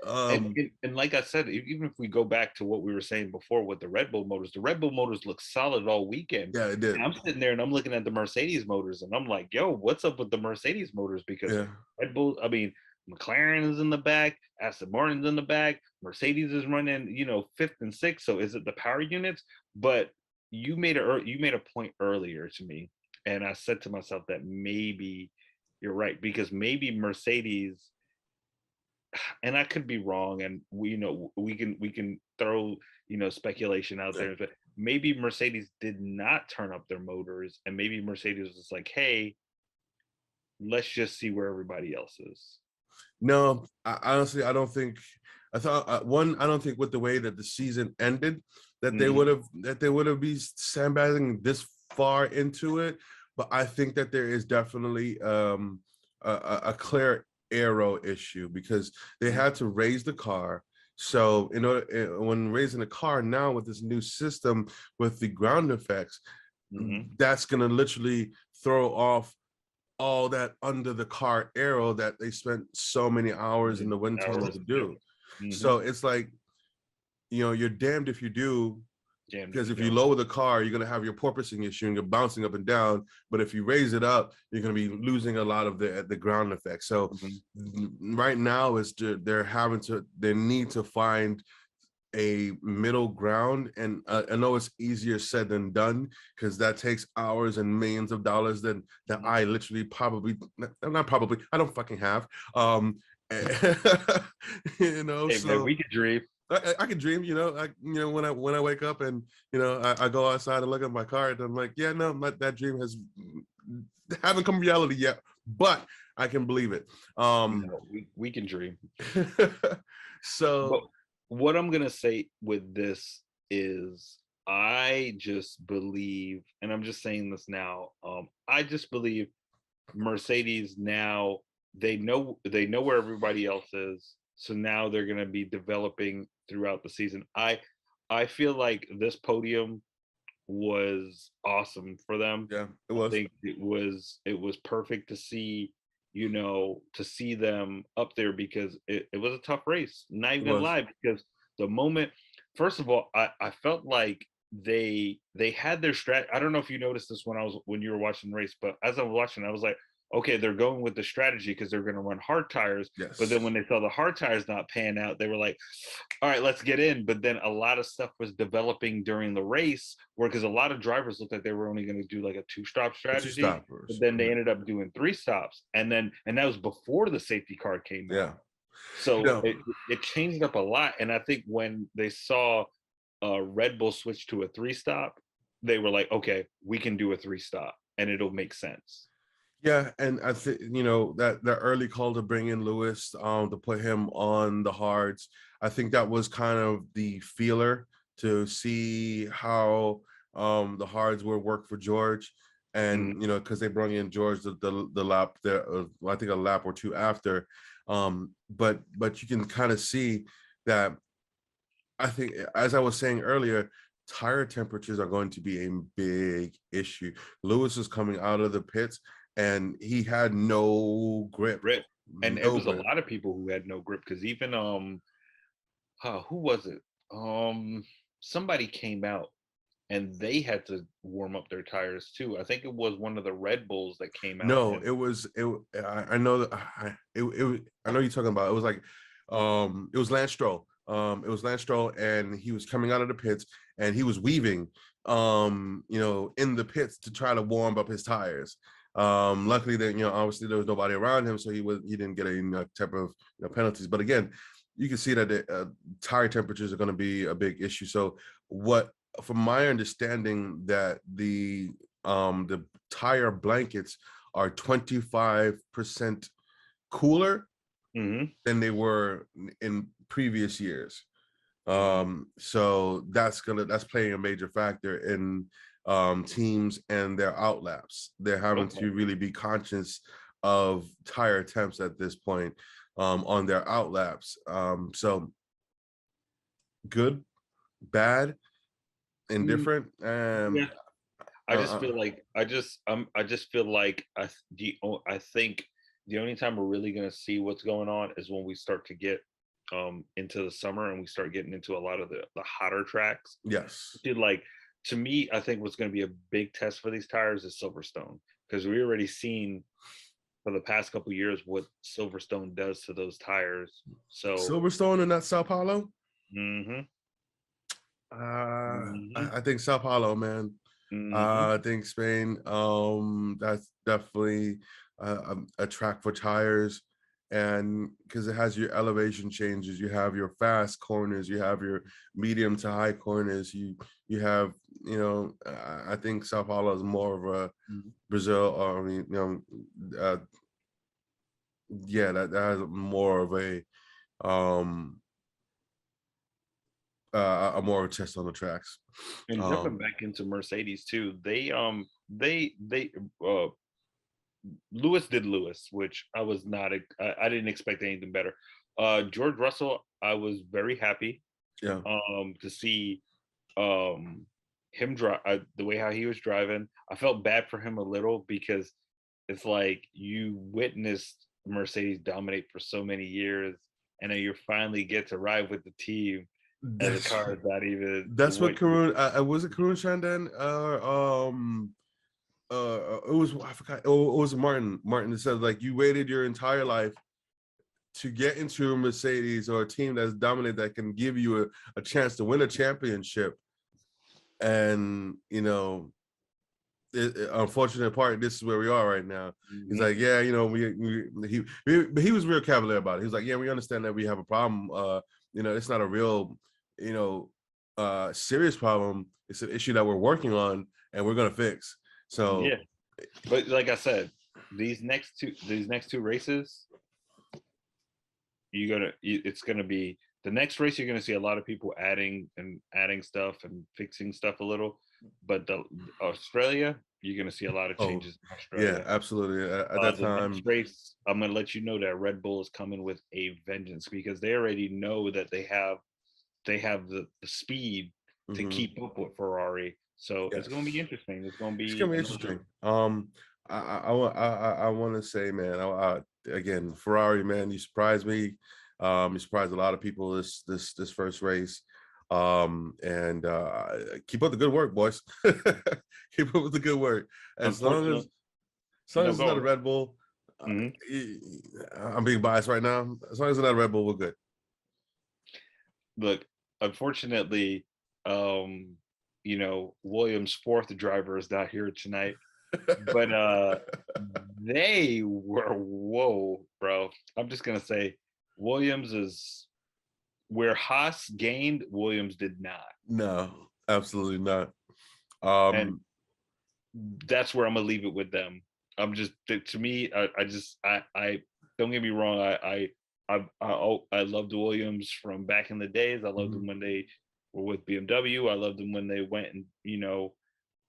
And like I said, even if we go back to what we were saying before with the Red Bull motors look solid all weekend. Yeah, it did. And I'm sitting there and I'm looking at the Mercedes motors and I'm like, yo, what's up with the Mercedes motors? Because Yeah. Red Bull, I mean, McLaren is in the back, Aston Martin's in the back, Mercedes is running, you know, fifth and sixth. So is it the power units? But you made a point earlier to me, and I said to myself that maybe you're right, because maybe Mercedes, and I could be wrong, and we can throw, you know, speculation out Yeah. there, but maybe Mercedes did not turn up their motors, and maybe Mercedes was like, hey, let's just see where everybody else is. No, honestly, I don't think. I thought, I don't think with the way that the season ended that they Mhm. would have be sandbagging this far into it. But I think that there is definitely a clear aero issue, because they had to raise the car. So in order, when raising the car now with this new system with the ground effects, Mhm. that's gonna literally throw off all that under the car aero that they spent so many hours in the wind tunnel to do. Mhm. So it's like, you know, you're damned if you do, Jammed if because you if you don't. lower the car, you're going to have your porpoising issue and you're bouncing up and down. But if you raise it up, you're going to be losing a lot of the ground effect. So Mhm. right now is they need to find a middle ground. And I know it's easier said than done, because that takes hours and millions of dollars that Mhm. I literally probably not probably I don't fucking have. You know, Hey man, so we could dream. I can dream, you know, when I wake up and, you know, I go outside and look at my car and I'm like, yeah, no, that dream haven't come reality yet, but I can believe it. No, we can dream. So But what I'm gonna say with this is, I just believe, and I'm just saying this now, I just believe Mercedes now, they know where everybody else is. So now they're gonna be developing throughout the season. I feel like this podium was awesome for them. yeah, it I was. think it was perfect to see, you know, to see them up there, because it was a tough race. Not even It gonna was. lie, because the moment, first of all, I felt like they had their strat. I don't know if you noticed this when you were watching the race, but as I was watching, I was like, okay, they're going with the strategy because they're going to run hard tires. But then Yes. when they saw the hard tires not pan out, they were like, all right, let's get in. But then a lot of stuff was developing during the race, where because a lot of drivers looked like they were only going to do like a two-stop The two strategy, but stoppers. then they Yeah. ended up doing three stops, and that was before the safety car came Yeah. out. So No. it changed up a lot, and I think when they saw Red Bull switch to a three stop, they were like, okay, we can do a three stop, and it'll make sense. Yeah, and I think that the early call to bring in Lewis, to put him on the hards, I think that was kind of the feeler to see how the hards would work for George, and Mhm. because they brought in George the lap there, I think a lap or two after, but you can kind of see that. I think, as I was saying earlier, tire temperatures are going to be a big issue. Lewis is coming out of the pits and he had no grip, Grip, and it no was a grip. lot of people who had no grip because even who was it? Somebody came out and they had to warm up their tires too. I think it was one of the Red Bulls that came out No, and it was it. I know that I know you're talking about. It was like, it was Lance Stroll. It was Lance Stroll, and he was coming out of the pits, and he was weaving, in the pits to try to warm up his tires. Luckily, that obviously there was nobody around him, so he didn't get any type of penalties. But again, you can see that the tire temperatures are going to be a big issue. So what, from my understanding, that the tire blankets are 25% cooler Mhm, than they were in previous years. mhm. So that's playing a major factor in teams and their outlaps. They're having Okay. to really be conscious of tire temps at this point, on their outlaps. So good, bad, Mm, indifferent. yeah. I just Uh, feel like I just feel like I think the only time we're really gonna see what's going on is when we start to get into the summer and we start getting into a lot of the hotter tracks. yes. Dude, like to me, I think what's gonna be a big test for these tires is Silverstone because we already seen for the past couple years what Silverstone does to those tires. So, Silverstone and not Sao Paulo. hmm hmm I think Sao Paulo, man. hmm I think Spain. That's definitely a track for tires, and because it has your elevation changes, you have your fast corners, you have your medium to high corners. You have, I think Sao Paulo is more of a Brazil, or I mean, yeah, that has more of um a more of a test on the tracks. and jumping Um, back into Mercedes too, they Lewis did Lewis, which I was not I didn't expect anything better. George Russell, I was very happy yeah, to see um him drive the way how he was driving. I felt bad for him a little because it's like you witnessed Mercedes dominate for so many years, and then you finally get to ride with the team, and the that's car is not even that's what what you. Karun, was it Karun Shandan, it was, I forgot, oh, it was Martin that said, like, you waited your entire life to get into a Mercedes or a team that's dominant, that can give you a chance to win a championship. And unfortunate part, this is where we are right now. He's Mhm. like, yeah, he was real cavalier about it. He was like, yeah, we understand that we have a problem. It's not a real, you know serious problem. It's an issue that we're working on and we're gonna fix. Yeah, So but like I said, these next two races, it's gonna be the next race. You're gonna see a lot of people adding stuff and fixing stuff a little, but the Australia, you're gonna see a lot of oh changes in yeah, Australia. absolutely. At that The next time, race, I'm gonna let you know that Red Bull is coming with a vengeance because they already know that they have the speed to mhm, keep up with Ferrari. So it's gonna be yes. interesting. It's gonna It's be gonna be another. interesting. I want to say, man, again, Ferrari, man, you surprised me. You surprised a lot of people this first race. And keep up the good work, boys. Keep up with the good work. As long as Unfortunately, as long no, as it's go not a on. Red Bull, Mhm. I'm being biased right now. As long as it's not a Red Bull, we're good. Look, unfortunately, Williams' fourth driver is not here tonight, but they were whoa, bro. I'm just gonna say Williams is where Haas gained, Williams did not. No, absolutely not. And Um, that's where I'm gonna leave it with them. I'm just to me, I don't get me wrong. I love the Williams from back in the days. I loved them Mhm. when they were with BMW. I loved them when they went and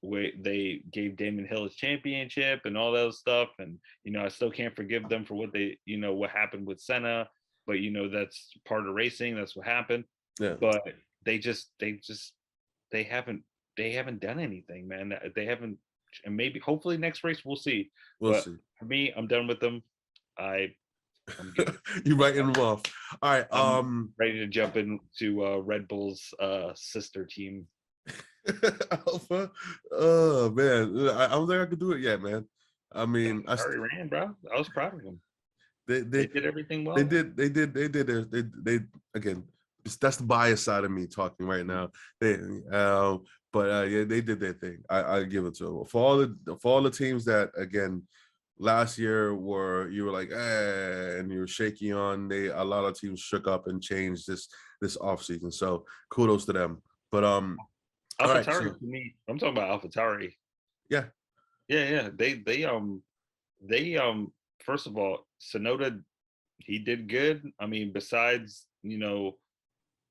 where they gave Damon Hill his championship and all that stuff. And I still can't forgive them for what what happened with Senna. But that's part of racing. That's what happened. Yeah, But they haven't they haven't done anything, man. They haven't, and maybe hopefully next race we'll see. we'll But see. for me, I'm done with them. I I'm good. You writing them off. All right. I'm ready to jump into Red Bull's sister team. Alpha. Oh man, I don't think I could do it yet, man. I mean, Sorry, ran, bro. I was proud of them. they They they did everything they well. did they again. That's the bias side of me talking right now. They but yeah, they did their thing. I give it to them for all the teams that again last year you were like and you were shaky on. A lot of teams shook up and changed this off season. So kudos to them. But all right, AlphaTauri so to me, I'm talking about AlphaTauri. yeah, Yeah. They first of all, Sonoda, he did good. I mean, besides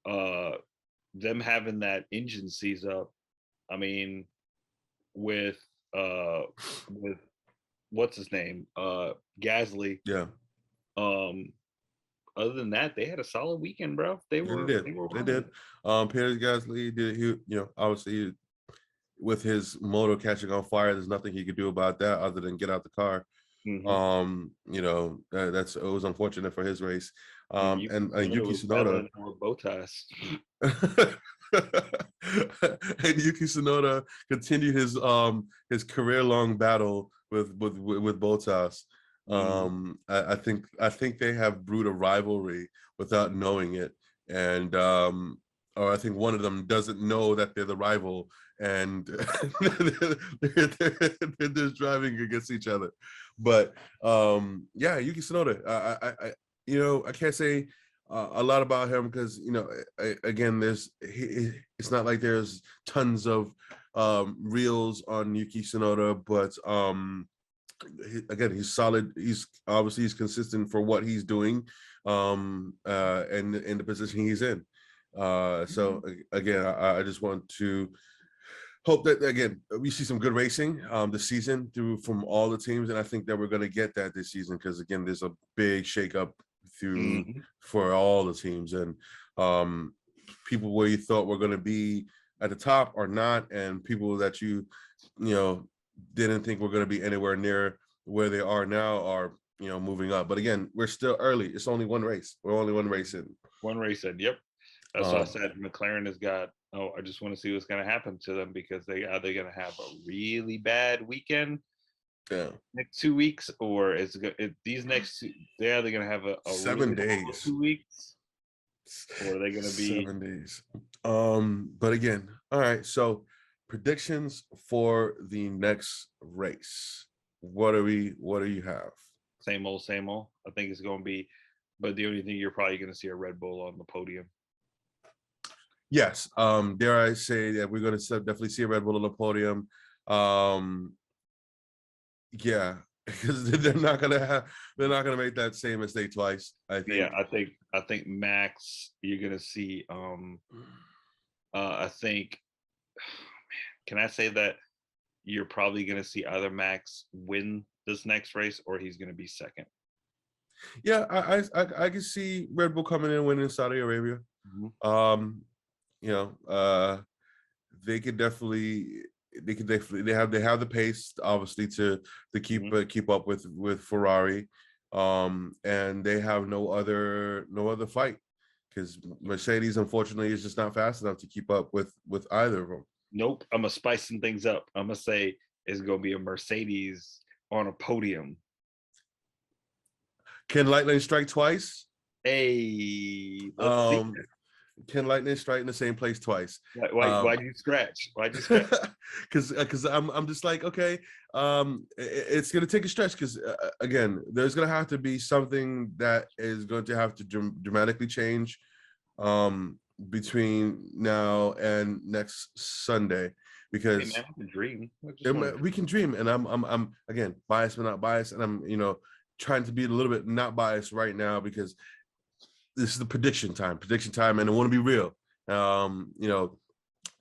uh them having that engine seize up. I mean, with uh with what's his name, Gasly. yeah. Um, other than that, they had a solid weekend, bro. They Yeah, were they were they did. running. Peter Gasly did. He, obviously with his motor catching on fire, there's nothing he could do about that other than get out the car. Mm-hmm. It was unfortunate for his race. And Yuki And Tsunoda Yuki was Tsunoda, battling with Botas. and Yuki Tsunoda continued his career long battle with Bottas. Mm-hmm. I think they have brewed a rivalry without knowing it, and or I think one of them doesn't know that they're the rival, and they're just driving against each other. But yeah, Yuki Tsunoda, I can't say a lot about him because again, it's not like there's tons of reels on Yuki Tsunoda, but again, he's solid. He's consistent for what he's doing, and in the position he's in. So again, I just want to hope that again we see some good racing this season through from all the teams, and I think that we're going to get that this season because again, there's a big shakeup through Mm-hmm. for all the teams, and people where you thought were going to be at the top are not, and people that you know didn't think were going to be anywhere near where they are now are moving up. But again, we're still early. It's only one race. We're only one race in. One race said, "Yep." That's why I Um, said McLaren has got. Oh, I just want to see what's going to happen to them because are they going to have a really bad weekend yeah, next 2 weeks, or these next two? They're either going to have a really 7 days. 2 weeks, or are they going to be 7 days. But again, all right. So predictions for the next race. What do you have? same old, same old? I think it's going to be, but the only thing you're probably going to see a Red Bull on the podium. Yes. Dare I say that we're going to definitely see a Red Bull on the podium. Yeah, because they're not gonna make that same mistake twice. I Yeah, think. I think Max, you're going to see. I think. Can I say that you're probably going to see either Max win this next race or he's going to be second? Yeah, I can see Red Bull coming in winning Saudi Arabia. Mhm. Um, you know, they could definitely they have the pace obviously to Mhm. keep up with Ferrari, and they have no other fight because Mercedes unfortunately is just not fast enough to keep up with either of them. Nope. I'm going to spice some things up. I'm going to say it's going to be a Mercedes on a podium. Can lightning strike twice? Hey, let's see. Um, can lightning strike in the same place twice? Why'd you scratch? Why'd you scratch? Because I'm just like, okay, it's gonna take a stretch because again, there's gonna have to be something that is going to have to dramatically change. between now and next Sunday, Hey because man, it's a dream. I just wanted we can dream. And I'm again biased but not biased, and I'm trying to be a little bit not biased right now because this is the prediction time, and I want to be real.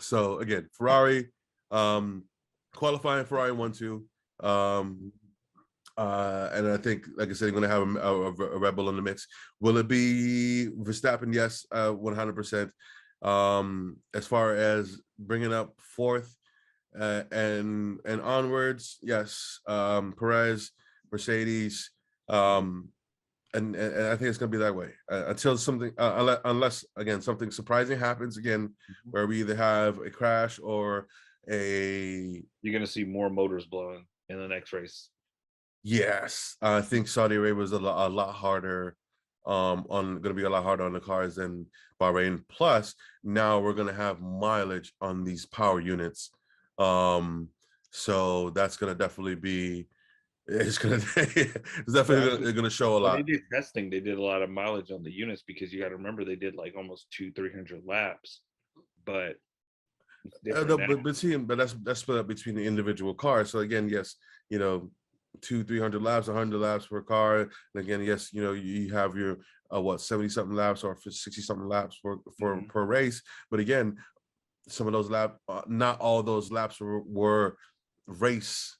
So again, Ferrari, qualifying Ferrari 1-2. And I think, like I said, you're going to have a Red Bull in the mix. Will it be Verstappen? Yes, 100%. As far as bringing up fourth and onwards, yes. Perez, Mercedes, and I think it's going to be that way until something, unless again something surprising happens again, where we either have a crash or a. you're gonna see more motors blowing in the next race. Yes, I think Saudi Arabia was a lot harder, going to be a lot harder on the cars than Bahrain. Plus, now we're going to have mileage on these power units, so that's going to definitely be. It's definitely going to show a When they lot. did testing, they did a lot of mileage on the units because you got to remember they did like almost 200-300 laps, but it's different now. But that's split up between the individual cars. So again, yes, 200-300 laps, 100 laps per car. And again, yes, you have your 70 something laps or 60 something laps for per race. But again, some of those laps, not all those laps were race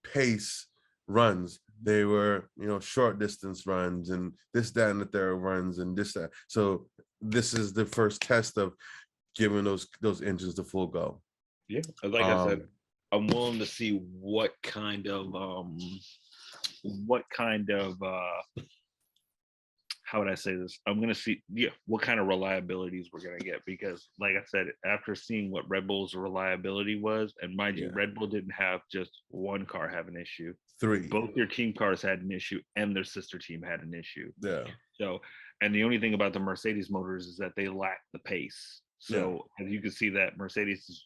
pace runs. They were short distance runs and this, that, and the third runs and this, that. So this is the first test of giving those engines the full go. Yeah, like I said, I'm willing to see what kind of how would I say this? I'm gonna see what kind of reliabilities we're gonna get, because like I said, after seeing what Red Bull's reliability was, and mind you, Red Bull didn't have just one car have an issue. 3. Both their team cars had an issue and their sister team had an issue. Yeah. So, and the only thing about the Mercedes motors is that they lack the pace. So as you can see that Mercedes,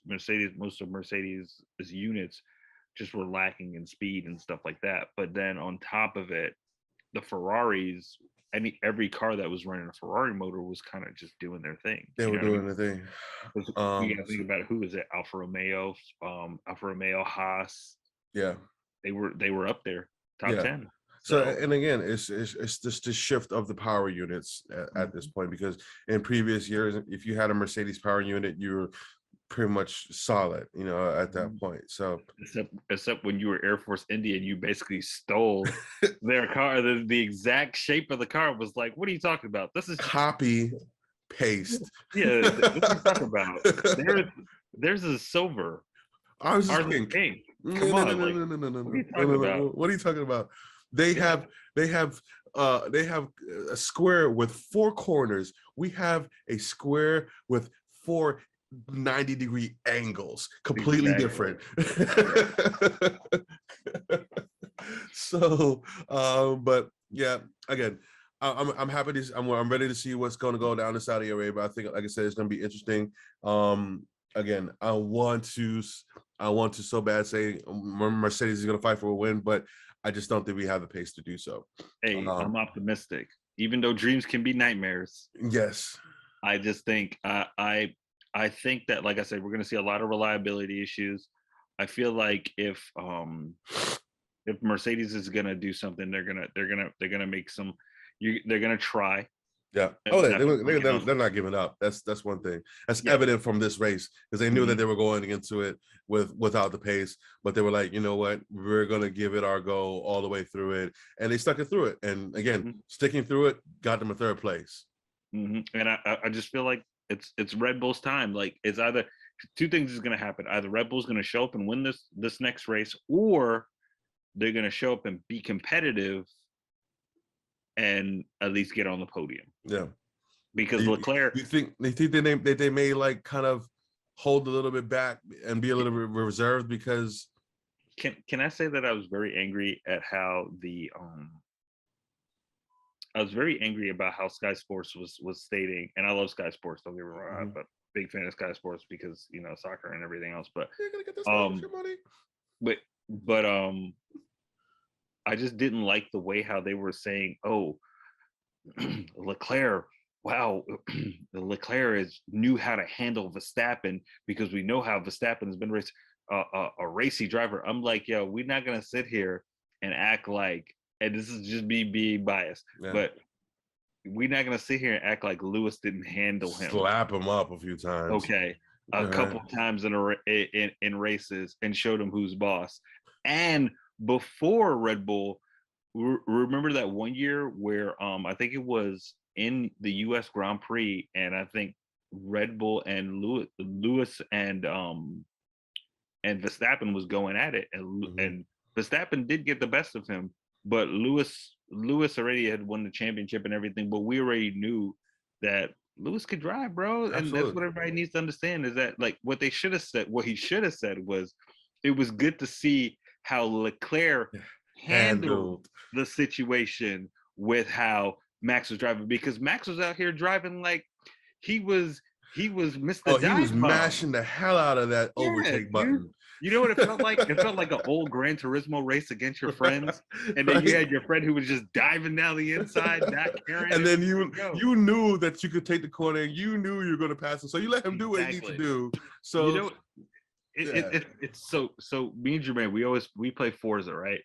most of Mercedes' units just were lacking in speed and stuff like that. But then on top of it, the Ferraris, every car that was running a Ferrari motor was kind of just doing their thing. They were doing their thing. You gotta think about it. Who is it? Alfa Romeo, Haas. Yeah. They were up there, top 10. So, and again, it's just the shift of the power units at this point, because in previous years, if you had a Mercedes power unit, you were pretty much solid, at that point. So except when you were Air Force India and you basically stole their car, the exact shape of the car was like, what are you talking about? This is copy paste. Yeah, what are you talking about? There's a silver. I was just pink. Come on, no. What are you talking about? They have a square with 4 corners. We have a square with 4 90-degree angles, completely different. So, but yeah, again, I'm happy to. I'm ready to see what's going to go down in Saudi Arabia. I think, like I said, it's going to be interesting. Again, I want to so bad say Mercedes is going to fight for a win, but I just don't think we have the pace to do so. Hey, I'm optimistic, even though dreams can be nightmares. Yes, I just think I think that, like I said, we're going to see a lot of reliability issues. I feel like if Mercedes is going to do something, they're gonna make some. They're going to try. Yeah. Oh, they're not giving up. That's one thing. That's evident from this race, because they knew that they were going into it without the pace, but they were like, you know what, we're gonna give it our go all the way through it, and they stuck it through it. And again, sticking through it got them a 3rd place. And I just feel like it's Red Bull's time. Like, it's either 2 things is gonna happen: either Red Bull's gonna show up and win this next race, or they're gonna show up and be competitive and at least get on the podium. Yeah, because Leclerc. You think they may like kind of hold a little bit back and be a little bit reserved because. Can I say that I was very angry at how I was very angry about how Sky Sports was stating, and I love Sky Sports, don't get me wrong, I'm a big fan of Sky Sports because soccer and everything else, but you're gonna get this money. But I just didn't like the way how they were saying, oh, Leclerc, wow, Leclerc knew how to handle Verstappen because we know how Verstappen has been a racy driver. I'm like, yo, we're not gonna sit here and act like, and this is just me being biased, Yeah. but we're not gonna sit here and act like Lewis didn't handle him. Slap him up a few times. Okay, a couple times in races, and showed him who's boss. And before Red Bull, remember that one year where I think it was in the U.S. Grand Prix, and I think Red Bull and Lewis and Verstappen was going at it, and Verstappen did get the best of him, but Lewis already had won the championship and everything, but we already knew that Lewis could drive, bro. And Absolutely. that's what everybody needs to understand, is that like what he should have said was, it was good to see how Leclerc handled the situation with how Max was driving, because Max was out here driving like he was Mr. Oh, he was Dive Bomb. mashing the hell out of that overtake button. You know what it felt like? It felt like an old Gran Turismo race against your friends, and then you had your friend who was just diving down the inside, not caring. And then you knew that you could take the corner, and you knew you were going to pass him, so you let him do what he needs to do. So you know, it's so me and Jermaine, we play Forza, right?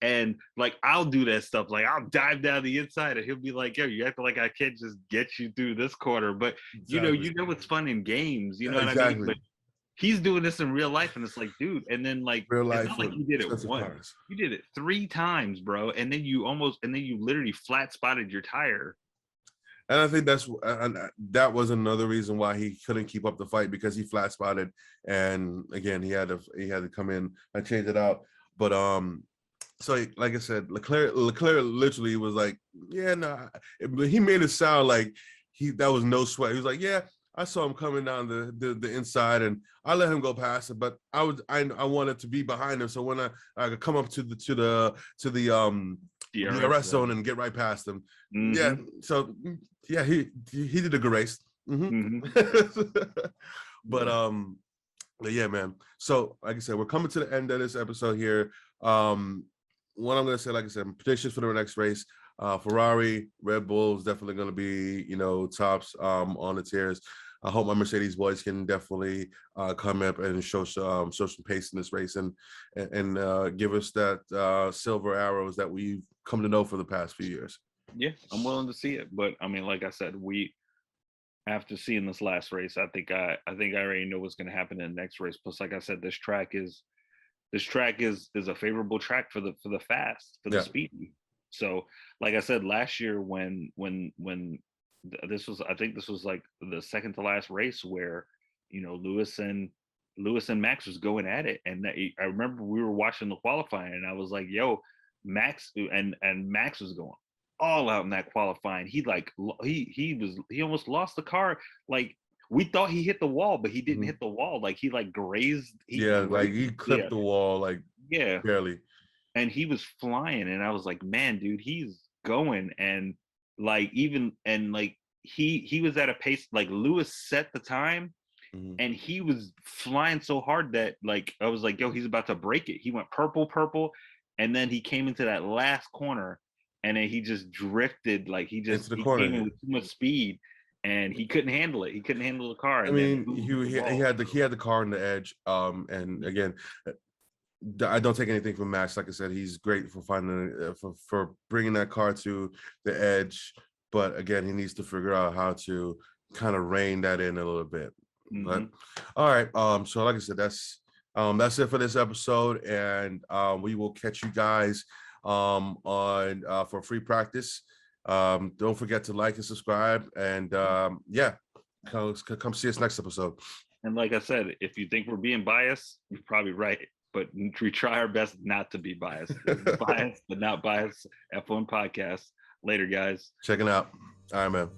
And like I'll do that stuff, like I'll dive down the inside, and he'll be like, "Yo, you acting like I can't just get you through this corner." But you know it's fun in games, you know what I mean? But he's doing this in real life, and it's like, dude, and then like real life, it's not like you did it once, you did it 3 times, bro, and then you literally flat spotted your tire. And I think that was another reason why he couldn't keep up the fight, because he flat spotted, and again he had to come in and change it out. But so like I said, Leclerc literally was like, yeah, no, he made it sound like that was no sweat. He was like, yeah, I saw him coming down the inside, and I let him go past it, but I wanted to be behind him, so when I could come up to the DRS zone and get right past him. Yeah, so yeah, he did a good race. But yeah, man. So like I said, we're coming to the end of this episode here. What I'm gonna say, like I said, predictions for the next race. Ferrari, Red Bull is definitely going to be, tops on the tiers. I hope my Mercedes boys can definitely come up and show some pace in this race and give us that silver arrows that we've come to know for the past few years. Yeah, I'm willing to see it, but I mean, like I said, after seeing this last race, I think I already know what's going to happen in the next race. Plus, like I said, this track is a favorable track for the fast, for the speedy. So, like I said, last year when this was like the second to last race where Lewis and Max was going at it, and I remember we were watching the qualifying, and I was like, "Yo, Max," and Max was going all out in that qualifying. He almost lost the car. Like we thought he hit the wall, but he didn't hit the wall. Like he grazed. He clipped the wall barely. And he was flying, and I was like, man, dude, he's going. And he was at a pace, like Lewis set the time, and he was flying so hard that I was like, yo, he's about to break it. He went purple, and then he came into that last corner, and then he just drifted, he came in with too much speed, and he couldn't handle it. He couldn't handle the car. I mean, he had the car on the edge. And again, I don't take anything from Max. Like I said, he's great for finding for bringing that car to the edge. But again, he needs to figure out how to kind of rein that in a little bit. But all right. So like I said, that's it for this episode, and we will catch you guys on for free practice. Don't forget to like and subscribe, and come see us next episode. And like I said, if you think we're being biased, you're probably right. But we try our best not to be biased. Biased, but not biased. F1 podcast. Later, guys. Checking out. All right, man.